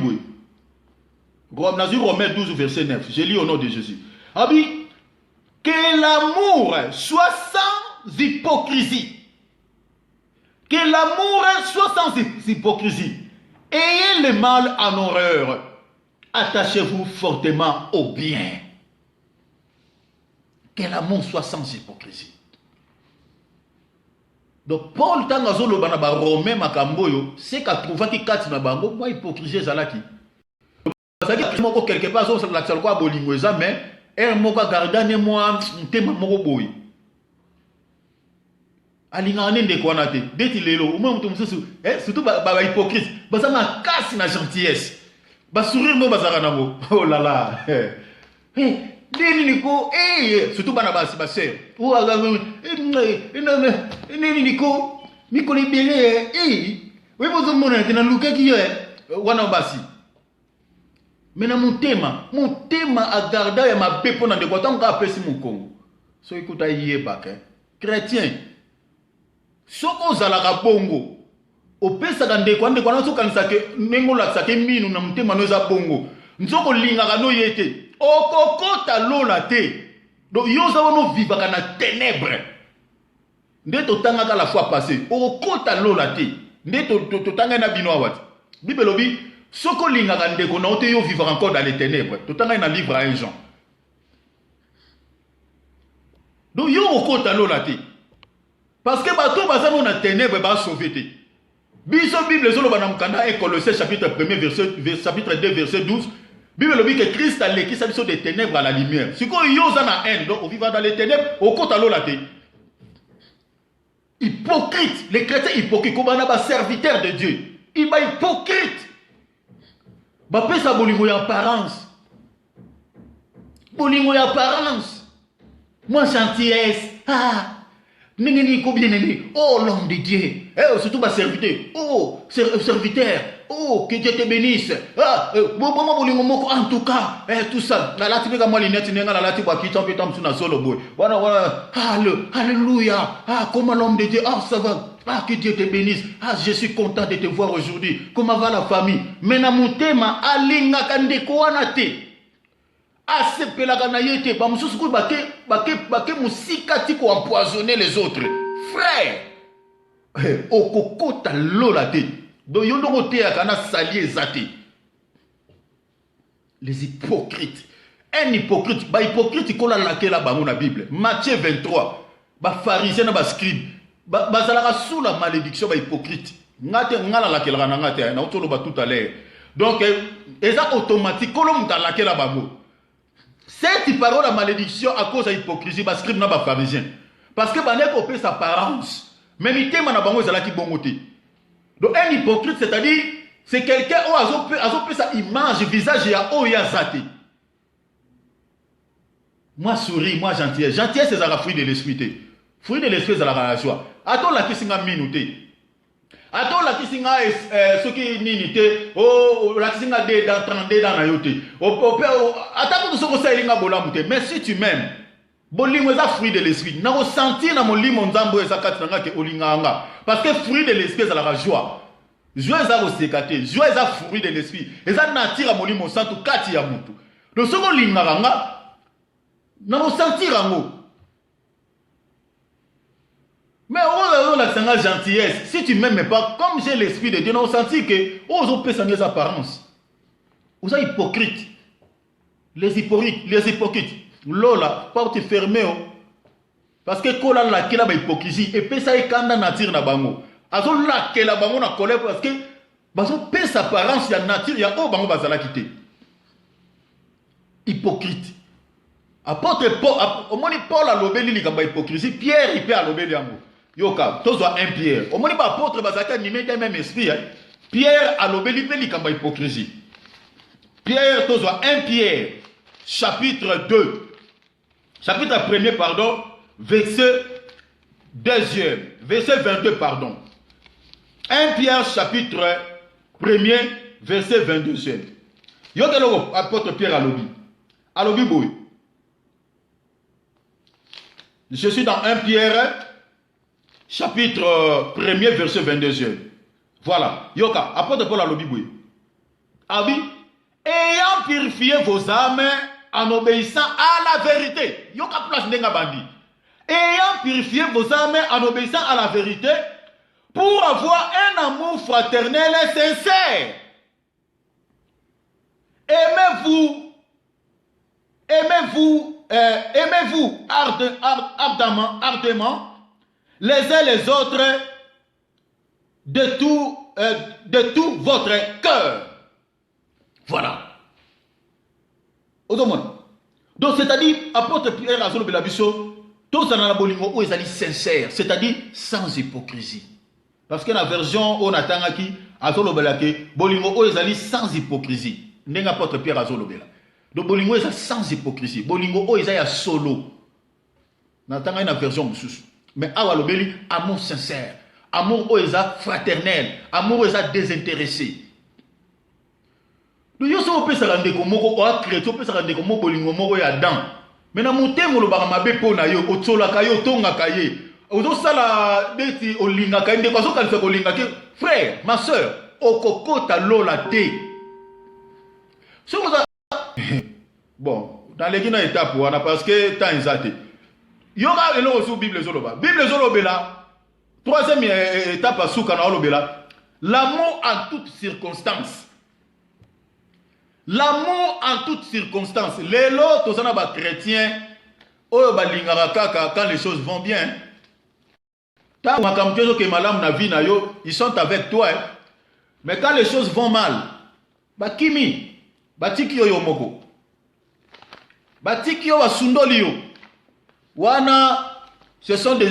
Romains 12, verset 9. Je lis au nom de Jésus. Abi, que l'amour soit sans hypocrisie. Que l'amour soit sans hypocrisie. Ayez le mal en horreur. Attachez-vous fortement au bien. Que l'amour soit sans hypocrisie. Donc, Paul, tant que le Romain Makamboyo, c'est qu'à trouver qu'il y a une bango, moi, hypocrisie, zalaki. Parce que quelque part, on la seule fois bolingoza, mais elle m'a gardé moi, un thème moko boy. Alingane de quoi naté, dès lelo, au moins surtout ba hypocrite, ba ça m'a casse na gentillesse. Ba sourire mo bazara nango. Oh là là. Eh, nini niko, surtout bana ba sœur. Oh aga, nini niko, niko libéré, oui vous mona na luka ki wana basi. Mais na mutema a gardé ya mabe pona de quoi ka pesi mukongo. So ikuta yeba ke chrétien. Soko zalaka bongo. opesaka ndeko ndeko wana sokanisaka ndenge olakisaka minu na motema no eza bongo nzoko olingaka no ye te okokota lola te donc yo oza wana ovivaka na ténèbre nde totangaka la fois passé okokota lola te nde totangai na bino awa te bible elobi soki olingaka ndeko na yo te yo vivaka encore dans les ténèbres totangai na livre à 1 Jean donc yo okokota lola te parce que bato baza no na ténèbre basauve te biso bible ezoloba na mokanda 1 Colossiens chapitre 1 chapitre 2 verset 12 bible elobi que Christ alekisa biso des ténèbres à la lumière sikoyo yo oza na haine donc oviva dans les ténèbres okokota lola te hypocrite les chrétiens hypocrites kobana baserviteurs de Dieu il va hypocrite bapesa bolingo ya apparence moi gentillesse oh l'homme de Dieu surtout ma serviteur serviteur que Dieu te bénisse en tout cas tout ça la lati beka moi linette nenga la lati ba kitampe tam suna solo boy voilà alléluia comment l'homme de Dieu ça va que Dieu te bénisse je suis content de te voir aujourd'hui comment va la famille mais na mutema alinga kandeko wana te asepelaka na ye te bamosusu koyo bake mosika ti koempoisonner les autres frère okokota lola te donc yo ndongo oteyaka na sali eza te les hypocrites un hypocrite bahypocrite kolalakela bango na bible Matthieu 23 bafarisien na bascribe bazalaka sous la malédiction bahypocrite nga te nga nalakelaka na nga te nautoloba tout à l'heure donc eza automatique kolo moto alakela bango cette parole à malédiction à cause de l'hypocrisie, parce que n'a pas pharisien. Parce que bané kopé sa apparence. Même il téma na bango ezalaki bongoté. Donc un hypocrite, c'est-à-dire c'est quelqu'un où a sa image, visage et a ya zate. Moi souris, moi gentillesse. Gentillesse c'est un fruit de l'esprit. Fruit de l'esprit c'est la joie. Attends la kisinga minuté. Attends la kisinga ce qui ninité la kisinga de dans 32 dans na yote attends que ce que ça ilinga bolamute mais si tu m'aimes bolingo eza fruit de l'esprit na ressentir na molimo nzambo eza kati na nga ke olinganga parce que fruit de l'esprit c'est la joie eza kosekate joie eza fruit de l'esprit eza nature molimo santu kati ya mutu donc ce que olinganga nga na ressentir ngo. Mais on a la gentillesse. Si tu ne m'aimes pas, comme j'ai l'esprit de Dieu, on senti que on peut s'en apparences. Vous êtes hypocrites. Les hypocrites. Lola, porte fermée. Parce que quand on a la hypocrisie, et puis ça est quand on a tiré na bango. Azo la que la bango na colère parce que bazo peut sa apparence ya nature ya o bango bazala quitter. Hypocrite. Apôtre Paul, au moins Paul a lobé li kamba hypocrisie, Pierre il peut a lobé yango. Yoka, tous un Pierre. Au moins apôtre bazaka ni même esprit. Pierre a lobé li kamba hypocrisie. Pierre tous un Pierre chapitre 2. Chapitre 1er pardon, verset 2e, verset 22 pardon. 1 Pierre chapitre 1er verset 22e. Yoka apôtre Pierre a lobby. A lobby boy. Je suis dans 1 Pierre, chapitre 1er, verset 22e. Voilà. Yoka, apôtre Paul à l'obiboué. Abi, ayant purifié vos âmes en obéissant à la vérité. Yoka place n'enga bandi. Ayant purifié vos âmes en obéissant à la vérité, pour avoir un amour fraternel et sincère. Aimez-vous ardemment les uns les autres de tout votre cœur. Voilà. Donc c'est-à-dire, apôtre Pierre Azolo Belabiso, tous en abolingo où ils allaient sincères, c'est-à-dire sans hypocrisie. Parce que la version on attend qui Azolo Belake, bolingo où ils allaient sans hypocrisie. N'est apôtre Pierre Azolo Bela. Donc bolingo est sans hypocrisie. Bolingo est solo. N'attendez une version moussous. Mais awa lobeli amour sincère, amour est fraternel, amour est désintéressé. Donc yo so peut se rendre comme moko o chrétien peut se rendre comme bolingo moko ya dan. Mais na motemo lo ba mabe po na yo otsola kayo tonga kaye. ozosala neti olingaka ndeko azokanisa kolinga ke frère ma soeur okokota lola te sokoza bon dans les na étape wana parce que temps ezate yoka eloko sur bible ezolobela troisième étape asuka na olobela l'amour en toutes circonstances. L'amour en toutes circonstances. Les lots, tous les chrétiens, quand les choses vont bien, ils sont avec toi. Mais quand les choses vont mal, Kimi, Batikyo Yomoko, Batikyo Wasundolio, Wana. Ce sont des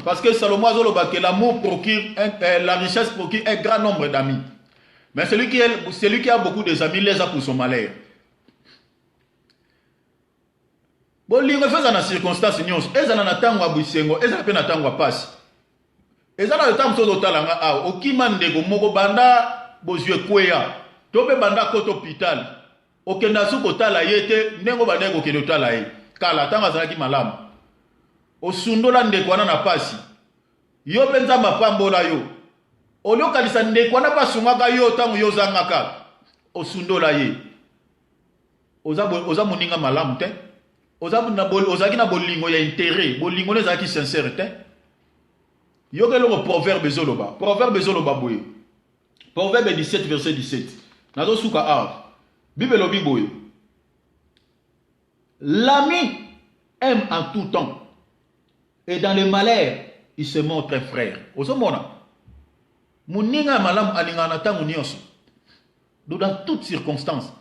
parce que Salomon que l'amour procure la richesse procure un grand nombre d'amis. Mais celui qui a beaucoup d'amis les a pour son malheur. Bon, il refait dans la circonstance, ils en attendent à Bouissengo, ils en peine attendre à passe. Ils en attendent sur le talent à Okimandego, Mogobanda, Bozue Kwea. Tobe banda koto hôpital okenda suko tala yete ndengo bandeko kendo tala ye kala tanga zalaki malamu osundola ndeko wana na pasi yo penza mapambola yo olio kalisa ndeko wana pasungaka yo tangu yo zangaka osundola ye oza moninga malamu te ozaki na bolingo ya intérêt bolingo ne zaki sincère te yo keloko proverbe zoloba boye proverbe 17 verset 17 Nazo suka a Bible lobi boye. L'ami aime en tout temps et dans le malheur il se montre frère. Osomona muninga malam alinga na tangu nyonso. Dans toutes circonstances.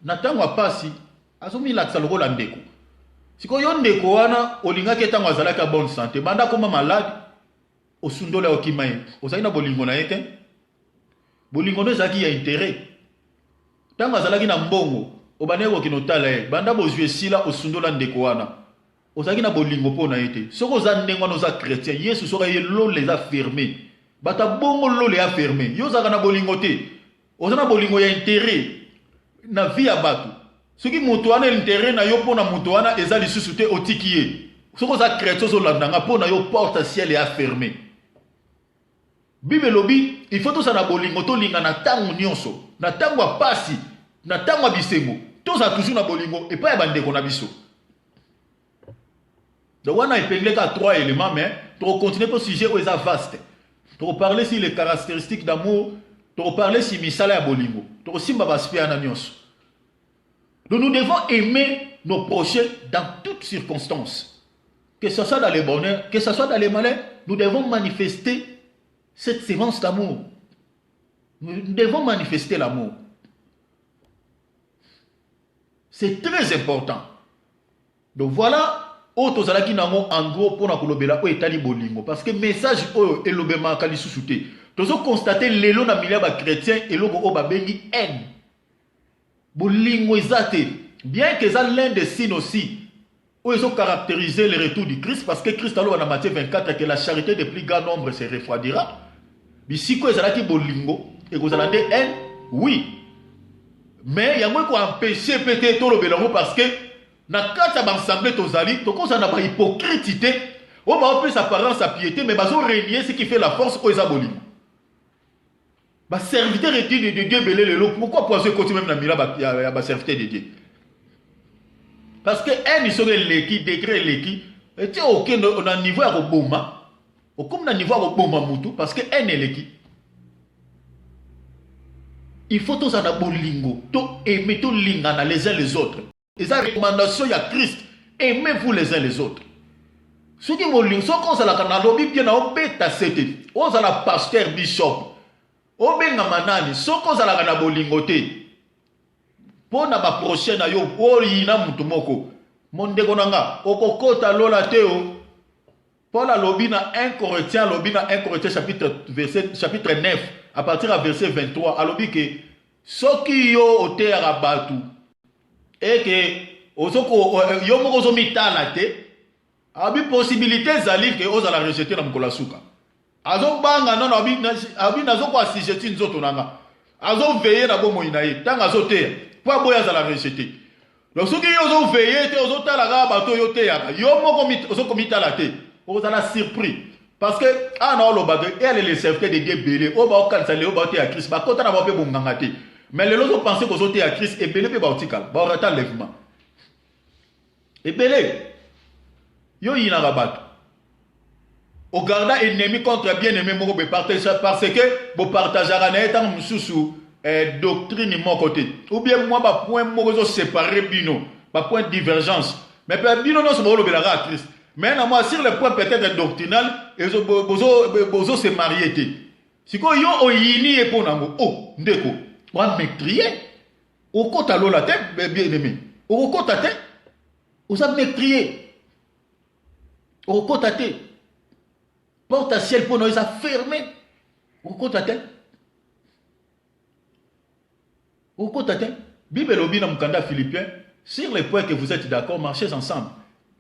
Na tangu apasi azomi la tsaloko la ndeko. Siko yo ndeko wana olinga ke tangu azalaka bonne santé. Banda koma malade osundola okimaye. Osaina bolingo na yete. Bolingo no zaki ya intérêt. Tango azalaki na mbongo obaneko kinotala ye banda bozwe sila osundola ndeko wana ozaki na bolingo pona ete soko za ndengo no za chrétien Yesu soka ye lo les a fermés bata bongo lo les a fermés yo zaka na bolingo te ozana bolingo ya intérêt na vie ya batu soki mutu wana intérêt na yo pona mutu wana eza lisusu te otiki ye soko za chrétien zo landanga pona yo porte ciel ya fermé Bible lobi il faut tout ça na bolingo to linga na tangu nyonso na tangu apasi na tangu abisengo to ça toujours na bolingo et pas bandeko na biso. Donc on a épinglé qu'à 3 éléments mais pour continuer pour sujet où est vaste. Pour parler sur les caractéristiques d'amour, pour parler sur misala ya bolingo, pour simba baspia na nyonso. Donc nous devons aimer nos prochains dans toutes circonstances. Que ce soit dans les bonheurs, que ce soit dans les malheurs, nous devons manifester cette sémence d'amour. Nous devons manifester l'amour. C'est très important. Donc voilà, auto zalaki nango en gros pour na kolobela o etali bolingo parce que message o elobema kali susute. Tozo constater lelo na milia ba chrétien eloko o ba bengi haine. Bolingo ezate, bien que ça l'un des signes aussi où ils ont caractérisé le retour du Christ parce que Christ alors dans Matthieu 24 que la charité de plus grand nombre se refroidira. Bisiko ezalaki bolingo et vous allez haine, oui. Mais il y a moins qu'on empêcher peut-être tout le bélango parce que na kata bansemble tozali to koza na ba hypocrite on va plus apparence à piété mais bazo renier ce qui fait la force aux aboliments. Ba serviteur de Dieu belé le lot pourquoi poser côté même na mira ba serviteur de Dieu. Parce que un ils sont l'équipe décret l'équipe et tu OK on a niveau à boma au comme na niveau à boma mutu parce que un est l'équipe. Il faut tous en abolingo, tout aimer tout lingana les uns les autres. Et ça recommandation il y a Christ, aimez-vous les uns les autres. Ce qui vous ling, ce qu'on s'est la canalobi bien na obeta c'était, on s'est la pasteur bishop, obenga manani, ce qu'on s'est la canabolingoté. Pour na ba prochaine yo, o yina mutumoko, monde konanga, okokota lola teo. Paul a lobby na 1 Corinthiens, chapitre 9, à partir du verset 23, a lobby que ce qui yo ote arabatu et que osoko yo moko mitala te, abi possibilité zali que oza la rejeter na mkola suka. Azo banga non abi nazo ko asijeti nzoto nanga. Azo veiller na bomo inaye, tanga azo te. po aboya za la rejeter. Donc ce qui ozo veiller te ozo tala ga bato yo te ya yo moko ozo komita la te ozo la surpris parce que non lo bagay elle est le serviteur de Dieu belé o ba okanisa le o ba te ya Christ ba kota na ba pe bonganga te mais les autres pensaient que ozo te ya Christ et belé pe ba otikala ba rata lèvement et belé yo yina ga bato au garda ennemi contre bien-aimé moko be partage parce que bo partageara na etant mususu doctrine mon côté ou bien moi ba point moko séparer bino ba point de divergence mais bino non se bolo belara à Christ mais na moi sur le point peut-être doctrinal et bozo se marier té siko yo oyini e pona ngo oh ndeko wa m'écrier au kota lola té bien-aimé au kota té o sa m'écrier au kota té porte à ciel pour nous a fermé au kota té au côté, Bible lobby dans Mukanda Philippiens, sur les points que vous êtes d'accord, marchez ensemble.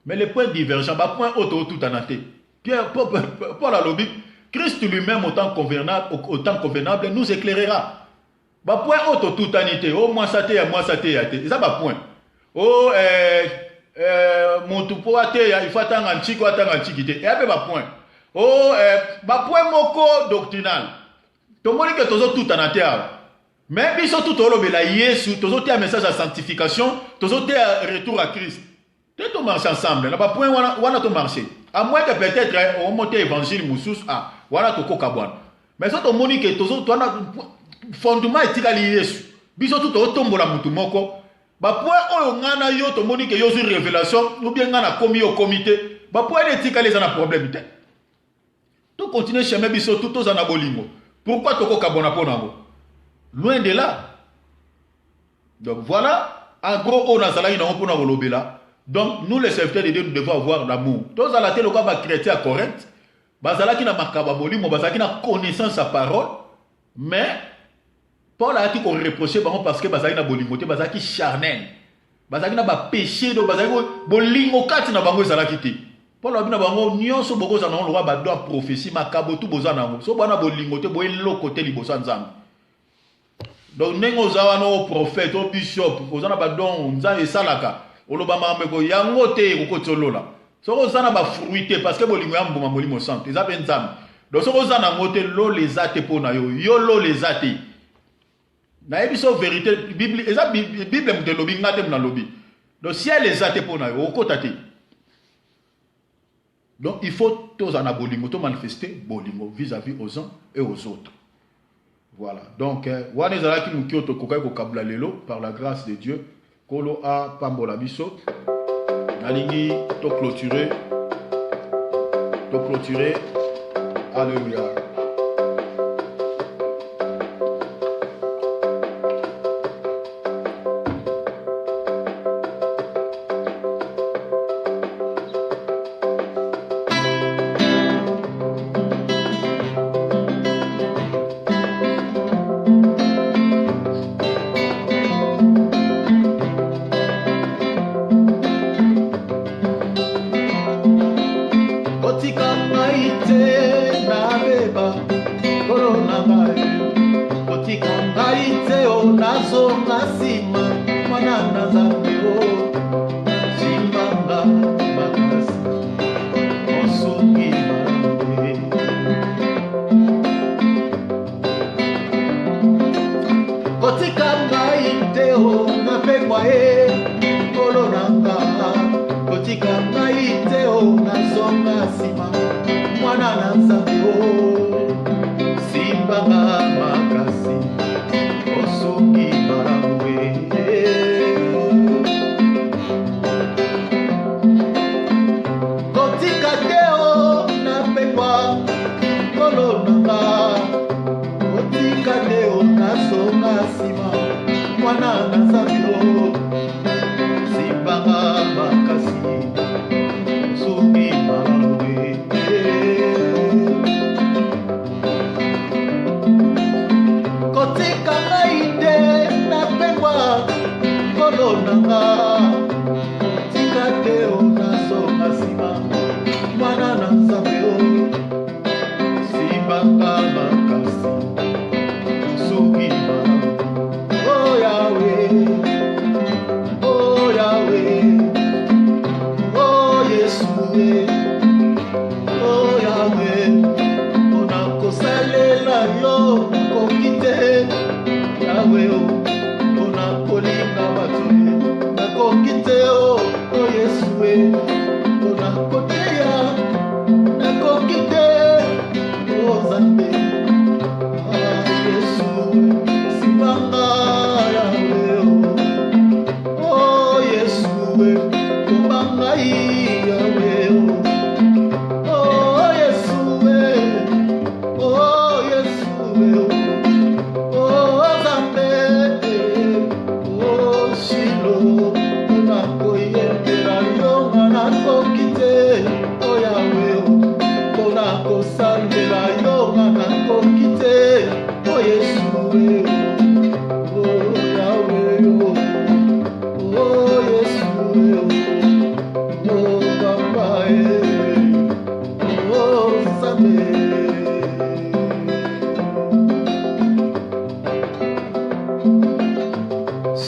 Mais les points divergents, les points auto tout en athée. Pierre, Paul a lobby, Christ lui-même autant convenable nous éclairera. Les points auto tout en athée, oh moi ça t'est, c'est ça le point. Oh, mon tout pour athée, il faut attendre un chico, et après le point. Oh, point moko doctrinal. Tout le monde que tout en athée. Mais ils sont tout au long de la Yesu, tous ont un message à sanctification, tous ont un retour à Christ. Tout on marche ensemble, là pas point on a tout marché. À moins que peut-être on monte évangile moussous ah, voilà tout kokabwan. Mais ça tout moni que tous ont fondement est à Yesu. Ils sont tout au tombe la mutu moko. Ba point on ngana yo to moni que yo sur révélation ou bien ngana commis au comité. Ba point les tika les ana problème. Tout continue chez mes biso tout aux anabolingo. Pourquoi to kokabona ponango? Loin de là. Donc voilà, en gros, on a salarié dans le lobela. Donc nous les serviteurs de Dieu, nous devons avoir l'amour. Tous à la télé, on va chrétien correct. Bazala qui n'a pas kababoli, mon bazala qui n'a connaissance sa parole. Mais Paul a dit qu'on reprochait parce que bazala n'a bolimoté, bazala qui charnel. Bazala n'a pas péché, donc bazala bolimokat n'a pas bazala quitté. Paul a dit que nous sommes beaucoup dans le roi badon prophétie, ma kabotu bozana. So bana bolimoté, boyelo côté libosan zam. Donc, nous avons un prophète, un bishop, nous avons un salaka, nous avons un moté, nous avons un fruité, parce que nous avons un sang. Ils ont un zam. Donc, nous avons un moté, nous les athées pour nous. Yo les athées. Nous avons une vérité. La Bible est un lobby, nous avons un lobby. Donc, si elle les athées pour nous, nous avons un. Donc, il faut tous en abolingo, tous manifester bolingo vis-à-vis aux uns et aux autres. Voilà, donc, Wanezala qui nous kyoto kokai ko kabla lelo par la grâce de Dieu, kolo a pambola biso, nalingi to clôturer, alléluia. Otika maite na beba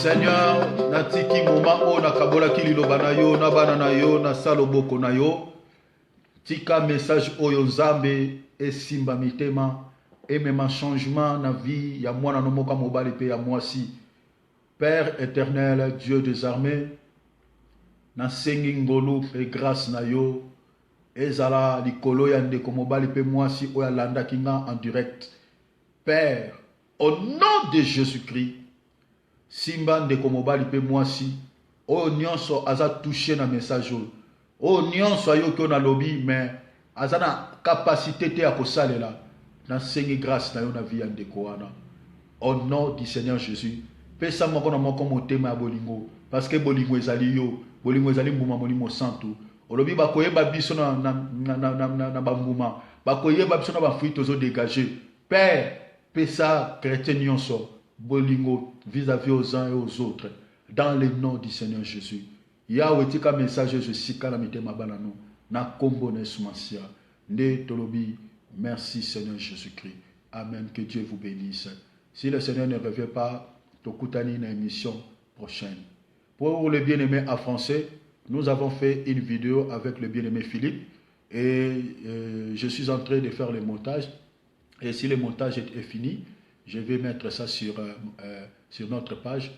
Seigneur, natiki moma o nakabola kililoba na yo, na bana na yo, na saloboko na yo. Tika message oyo nzambe esimba mitema, emema changement na vie ya mwana no moka mobali pe ya mwasi. Père éternel, Dieu des armées, na sengi ngolu pe grâce na yo, ezala likolo ya ndeko mobali pe mwasi oya landa kinga en direct. Père, au nom de Jésus-Christ, simba ndeko mobali pe mwasi, o nyonso aza touché na message o nyonso ayoki na lobby, mais aza na capacité te ya kosalela, na sengi grâce na yo na vie ya ndeko wana. Au nom du Seigneur Jésus, pesa moko na moko motema ya bolingo, parce que bolingo ezali yo, bolingo ezali mbuma molimo santu. Olobi bakoyeba biso na bambuma, bakoyeba biso na bafruit tozo dégager. Père, pesa chrétien nyonso, bolingo vis-à-vis aux uns et aux autres, dans le nom du Seigneur Jésus. Yahweh tika message je sika na mitema banano, na kombo na sumasia. Nde tolobi, merci Seigneur Jésus-Christ. Amen, que Dieu vous bénisse. Si le Seigneur ne revient pas, tokutani na émission prochaine. Pour le bien-aimé en français, nous avons fait une vidéo avec le bien-aimé Philippe et je suis en train de faire le montage. Et si le montage est fini, je vais mettre ça sur notre page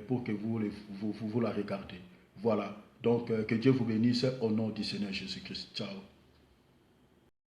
pour que vous la regardez. Voilà. Donc, que Dieu vous bénisse au nom du Seigneur Jésus-Christ. Ciao.